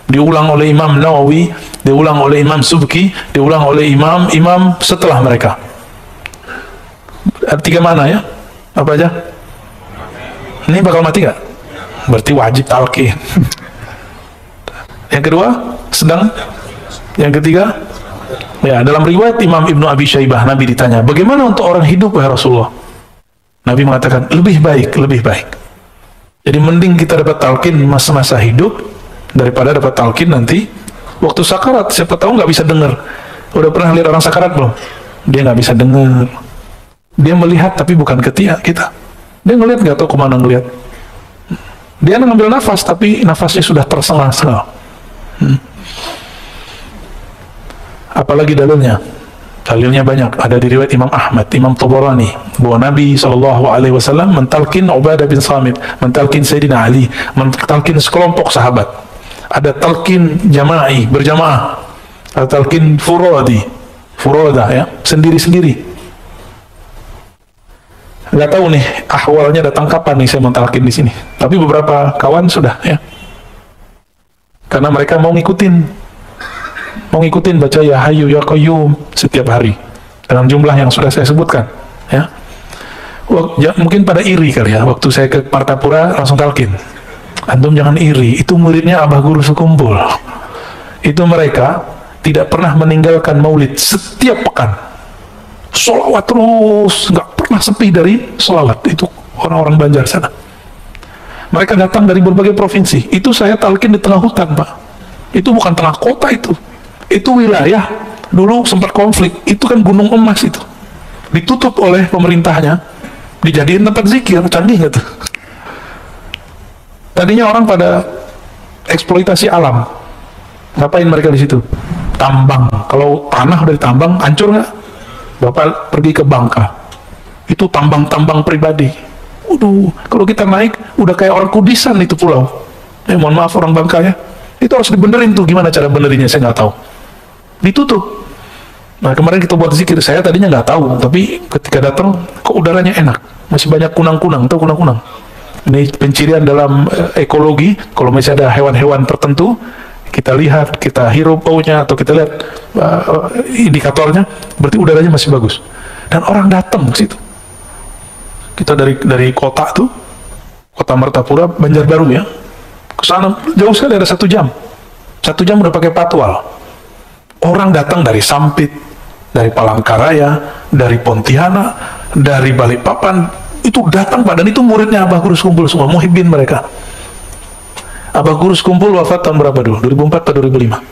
Speaker 2: diulang oleh Imam Nawawi, diulang oleh Imam Subki, diulang oleh imam setelah mereka. Ada tiga mana ya? Apa aja? Ini bakal mati nggak? Berarti wajib talqin. Yang kedua, sedang. Yang ketiga, ya, dalam riwayat Imam Ibnu Abi Syaibah, Nabi ditanya, bagaimana untuk orang hidup ya Rasulullah? Nabi mengatakan, lebih baik, lebih baik. Jadi mending kita dapat talqin masa-masa hidup daripada dapat talqin nanti waktu sakarat. Siapa tahu nggak bisa dengar. Udah pernah lihat orang sakarat belum? Dia nggak bisa dengar. Dia melihat tapi bukan kita. Dia ngelihat nggak tahu kemana ngelihat. Dia ngambil nafas tapi nafasnya sudah tersengal-sengal. Apalagi dalilnya? Dalilnya banyak. Ada di riwayat Imam Ahmad, Imam Tabarani, bahwa Nabi SAW mentalkin Ubadah bin Samit, mentalkin Sayyidina Ali, mentalkin sekelompok sahabat. Ada talqin jama'i, berjamaah. Ada talqin furada ya, sendiri-sendiri. Nggak tahu nih ahwalnya datang kapan nih saya mentalkin di sini. Tapi beberapa kawan sudah ya. Karena mereka mau ngikutin baca ya Hayyu ya Qayyum setiap hari dengan jumlah yang sudah saya sebutkan ya. Mungkin pada iri kali ya, waktu saya ke Martapura langsung talqin. Antum jangan iri, itu muridnya Abah Guru sekumpul. Itu mereka tidak pernah meninggalkan maulid setiap pekan. Sholawat terus, nggak pernah sepi dari sholawat. Itu orang-orang Banjar sana. Mereka datang dari berbagai provinsi. Itu saya talqin di tengah hutan, Pak. Itu bukan tengah kota itu wilayah. Dulu sempat konflik. Itu kan gunung emas itu. ditutup oleh pemerintahnya, dijadiin tempat zikir. Canggih nggak tuh? Tadinya orang pada eksploitasi alam, ngapain mereka di situ? Tambang. Kalau tanah udah ditambang, hancur nggak? Bapak pergi ke Bangka, itu tambang-tambang pribadi. Waduh, kalau kita naik, udah kayak orang kudisan itu pulau. Mohon maaf orang Bangka ya, itu harus dibenerin tuh. Gimana cara benerinnya saya nggak tahu. Ditutup. Nah kemarin kita buat zikir, saya tadinya nggak tahu, tapi ketika datang, kok udaranya enak, masih banyak kunang-kunang. Tahu kunang-kunang? Ini pencirian dalam ekologi. Kalau misalnya ada hewan-hewan tertentu, kita lihat, kita hirup baunya, atau kita lihat indikatornya, berarti udaranya masih bagus. Dan orang datang ke situ. Kita dari kota tuh, kota Martapura, Banjarbaru ya, ke sana jauh sekali, ada 1 jam. 1 jam udah pakai patwal. Orang datang dari Sampit, dari Palangkaraya, dari Pontianak, dari Balikpapan, itu datang Pak. Dan itu muridnya Abah Gurus Kumpul semua, muhibbin mereka. Abah Gurus Kumpul wafat tahun berapa dulu? 2004 atau 2005?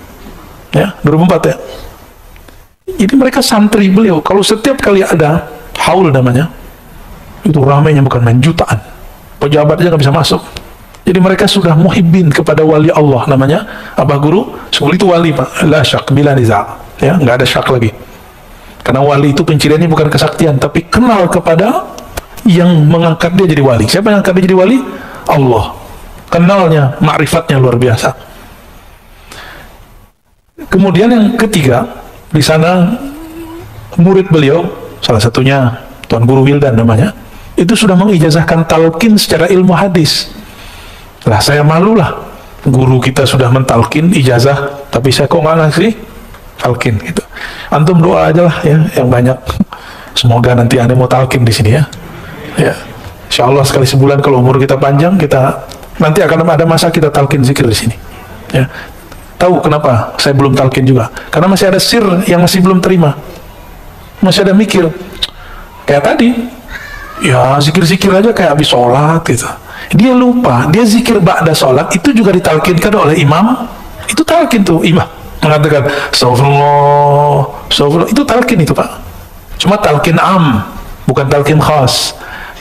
Speaker 2: Ya, 2004 ya. Jadi mereka santri beliau. Kalau setiap kali ada haul namanya, itu ramainya bukan main, jutaan. Pejabat aja nggak bisa masuk. Jadi mereka sudah muhibbin kepada wali Allah, namanya Abah Guru. Sebelum itu wali Pak, la syak bila niza', ya, nggak ada syak lagi. Karena wali itu penciriannya bukan kesaktian, tapi kenal kepada yang mengangkat dia jadi wali. Siapa yang angkat dia jadi wali? Allah. Kenalnya, ma'rifatnya luar biasa. Kemudian yang ketiga, di sana murid beliau, salah satunya Tuan Guru Wildan namanya, itu sudah mengijazahkan talqin secara ilmu hadis. Lah saya malu lah, guru kita sudah mentalkin ijazah, tapi saya kok nggak ngasih talqin gitu. Antum doa aja lah ya, yang banyak. Semoga nanti Anda mau talqin di sini ya. Ya, insya Allah sekali sebulan kalau umur kita panjang, kita nanti akan ada masa kita talqin zikir di sini. Ya, tahu kenapa saya belum talqin juga? Karena masih ada sir yang masih belum terima, masih ada mikir. Kayak tadi, ya zikir-zikir aja kayak habis sholat gitu. Dia lupa, dia zikir ba'da sholat itu juga ditalkinkan oleh imam. Itu talkin tuh, imam mengatakan astagfirullah, astagfirullah, itu talkin itu Pak. Cuma talkin am, bukan talkin khas.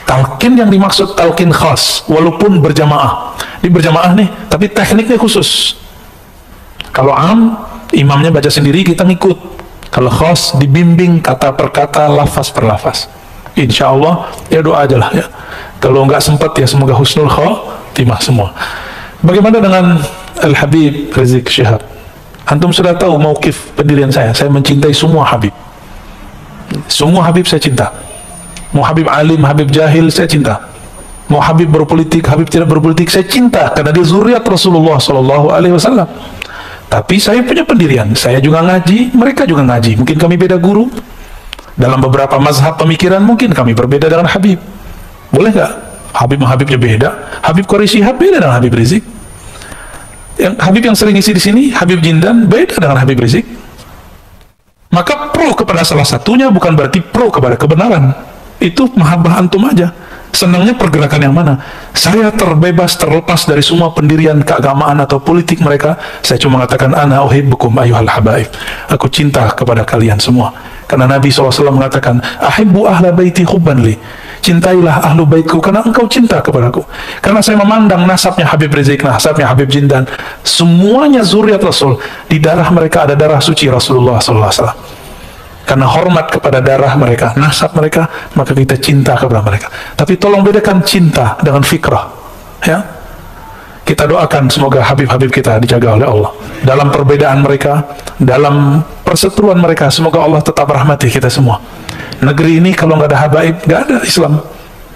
Speaker 2: Talkin yang dimaksud talkin khas, walaupun berjamaah. Di berjamaah nih, tapi tekniknya khusus. Kalau am, imamnya baca sendiri, kita ngikut. Kalau khas, dibimbing kata per kata, lafaz per lafaz. Insya Allah, ya doa aja lah ya. Kalau nggak sempat ya semoga husnul khatimah semua. Bagaimana dengan Al-Habib Rizik Syihab? Antum sudah tahu mauqif pendirian saya mencintai semua Habib. Semua Habib saya cinta. Mau Habib alim, Habib jahil, saya cinta. Mau Habib berpolitik, Habib tidak berpolitik, saya cinta karena dia zuriat Rasulullah SAW. Tapi saya punya pendirian, saya juga ngaji, mereka juga ngaji. Mungkin kami beda guru. Dalam beberapa mazhab pemikiran mungkin kami berbeda dengan Habib. Boleh nggak? Habibnya beda. Habib Qori Syihab beda dengan Habib Rizik. Habib yang sering isi di sini, Habib Jindan, beda dengan Habib Rizik. Maka pro kepada salah satunya bukan berarti pro kepada kebenaran. Itu mahabbah antum aja. Senangnya pergerakan yang mana? Saya terbebas, terlepas dari semua pendirian keagamaan atau politik mereka. Saya cuma mengatakan ana uhibbukum ayyuhal habaib. Aku cinta kepada kalian semua. Karena Nabi SAW mengatakan ahibbu ahla baiti hubban li. Cintailah ahlu baitku karena engkau cinta kepadaku. Karena saya memandang nasabnya Habib Rizik, nasabnya Habib Jindan, semuanya zuriat Rasul. Di darah mereka ada darah suci Rasulullah SAW. Karena hormat kepada darah mereka, nasab mereka, maka kita cinta kepada mereka. Tapi tolong bedakan cinta dengan fikrah. Ya, kita doakan semoga Habib-Habib kita dijaga oleh Allah. Dalam perbedaan mereka, dalam perseteruan mereka, semoga Allah tetap rahmati kita semua. Negeri ini kalau nggak ada habaib, nggak ada Islam.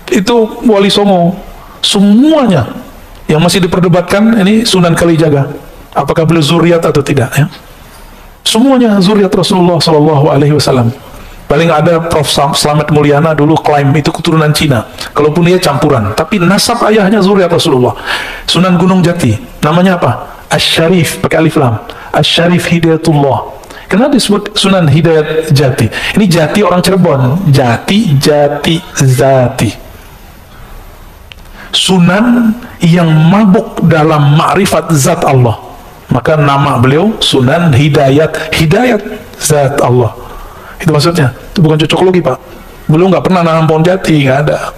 Speaker 2: Itu Wali Songo, semuanya yang masih diperdebatkan ini Sunan Kalijaga, apakah beliau zuriat atau tidak? Ya, semuanya zuriat Rasulullah SAW. Paling ada Prof. Slamet Mulyana dulu klaim itu keturunan Cina, kalaupun dia campuran, tapi nasab ayahnya zuriat Rasulullah. Sunan Gunung Jati, namanya apa? Asy-Syarif, pakai alif lam. Asy-Syarif Hidayatullah. Kenapa disebut Sunan Hidayat Jati? Ini Jati orang Cirebon. Jati, Zati. Sunan yang mabuk dalam ma'rifat zat Allah. Maka nama beliau Sunan Hidayat Zat Allah. Itu maksudnya. Itu bukan cocokologi Pak. Beliau nggak pernah nanam pohon jati, nggak ada.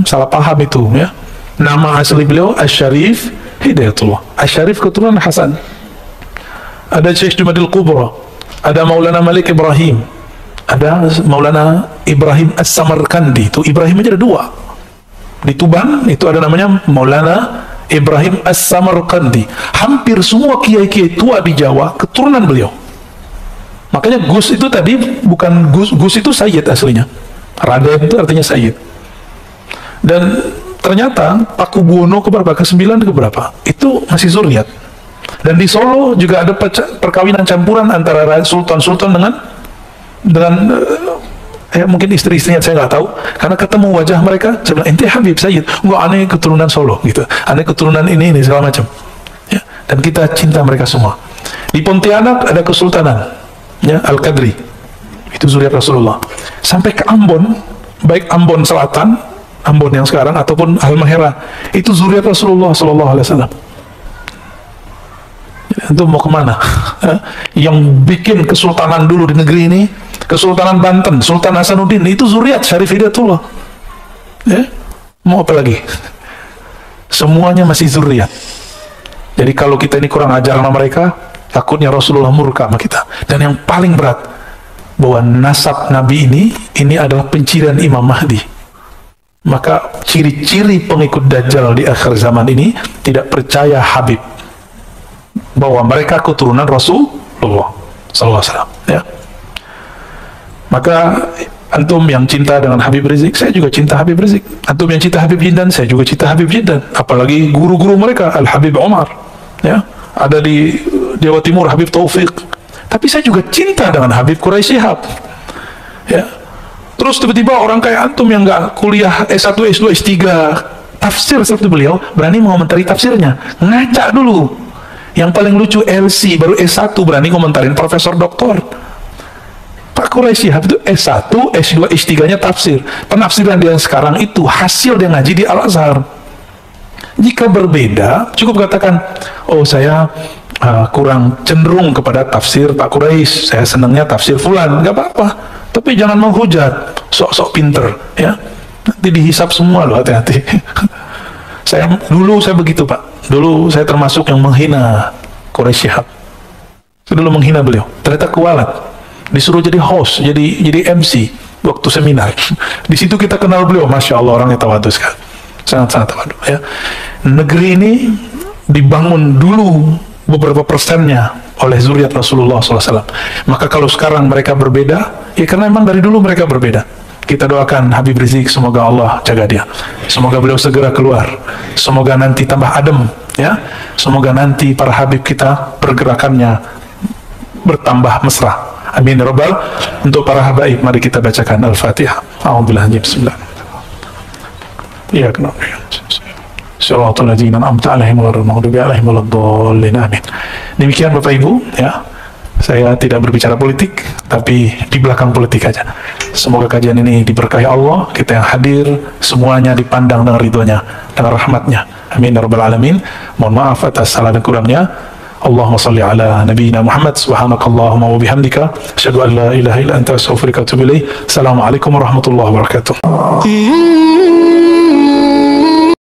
Speaker 2: Salah paham itu ya. Nama asli beliau Asy-Syarif Hidayatullah. Asy-Syarif keturunan Hasan. Ada Syekh Jumadil Kubra, ada Maulana Malik Ibrahim, ada Maulana Ibrahim As-Samarkandi. Itu Ibrahim aja ada dua. Di Tuban itu ada namanya Maulana Ibrahim As-Samarkandi. Hampir semua kiai-kiai tua di Jawa keturunan beliau. Makanya Gus itu tadi bukan Gus itu Sayyid aslinya. Raden itu artinya Sayyid. Dan ternyata Paku Buwono keberapa? Ke-9 keberapa? Itu masih zuriat. Dan di Solo juga ada perkawinan campuran antara sultan-sultan dengan mungkin istri-istrinya, saya nggak tahu. Karena ketemu wajah mereka, saya bilang, ente Habib Sayyid, enggak, aneh keturunan Solo gitu, aneh keturunan ini segala macam ya. Dan kita cinta mereka semua. Di Pontianak ada kesultanan ya, Al-Qadri, itu zuriat Rasulullah. Sampai ke Ambon, baik Ambon Selatan, Ambon yang sekarang, ataupun Halmahera, itu zuriat Rasulullah SAW. Itu mau kemana? Yang bikin kesultanan dulu di negeri ini, Kesultanan Banten, Sultan Hasanuddin, itu zuriat Syarif Hidayatullah ya. Mau apa lagi? Semuanya masih zuriat. Jadi kalau kita ini kurang ajar sama mereka, takutnya Rasulullah murka sama kita. Dan yang paling berat, bahwa nasab Nabi ini adalah pencirian Imam Mahdi. Maka ciri-ciri pengikut Dajjal di akhir zaman ini tidak percaya Habib, bahwa mereka keturunan Rasulullah SAW ya. Maka antum yang cinta dengan Habib Rizik, saya juga cinta Habib Rizik. Antum yang cinta Habib Jindan, saya juga cinta Habib Jindan. Apalagi guru-guru mereka, Al-Habib Omar ya, ada di Jawa Timur Habib Taufik. Tapi saya juga cinta dengan Habib Quraisy Shihab ya. Terus tiba-tiba orang kayak antum yang nggak kuliah S1, S2, S3 tafsir seperti beliau berani mengomentari tafsirnya, ngaca dulu. Yang paling lucu LC baru S1 berani komentarin profesor doktor. Pak Quraisy Shihab itu S1, S2, S3-nya tafsir. Penafsiran dia sekarang itu hasil dia ngaji di Al-Azhar. Jika berbeda, cukup katakan, oh saya kurang cenderung kepada tafsir Pak Quraisy, saya senangnya tafsir fulan, nggak apa-apa. Tapi jangan menghujat, sok-sok pinter ya. Nanti dihisap semua loh, hati-hati. Dulu saya begitu Pak. Dulu saya termasuk yang menghina Quraisy Shihab. Saya dulu menghina beliau. Ternyata kualat. Disuruh jadi host, jadi MC waktu seminar. Di situ kita kenal beliau, masya Allah, orangnya tawadhu sekali, sangat-sangat tawadhu ya. Negeri ini dibangun dulu beberapa persennya oleh zuriat Rasulullah SAW. Maka kalau sekarang mereka berbeda, ya karena memang dari dulu mereka berbeda. Kita doakan Habib Rizik, semoga Allah jaga dia, semoga beliau segera keluar, semoga nanti tambah adem ya, semoga nanti para Habib kita pergerakannya bertambah mesra. Amin ya Rabbal. Untuk para habaib, mari kita bacakan Al-Fatihah. A'udzubillahi bismillah. Ya kenapa? Shiratal ladzina an'amta 'alaihim ghairil maghdubi 'alaihim waladdallin. Amin. Demikian Bapak Ibu ya. Saya tidak berbicara politik, tapi di belakang politik aja. Semoga kajian ini diberkahi Allah, kita yang hadir semuanya dipandang dengan ridhonya, dengan rahmatnya. Amin ya Rabbal Alamin. Mohon maaf atas salah dan kurangnya. Allahumma salli ala nabiyyina Muhammad, subhanakallahumma wa bihamdika, asyhadu an la ilaha illa anta, astaghfiruka wa atubu ilaik. Assalamualaikum warahmatullahi wabarakatuh.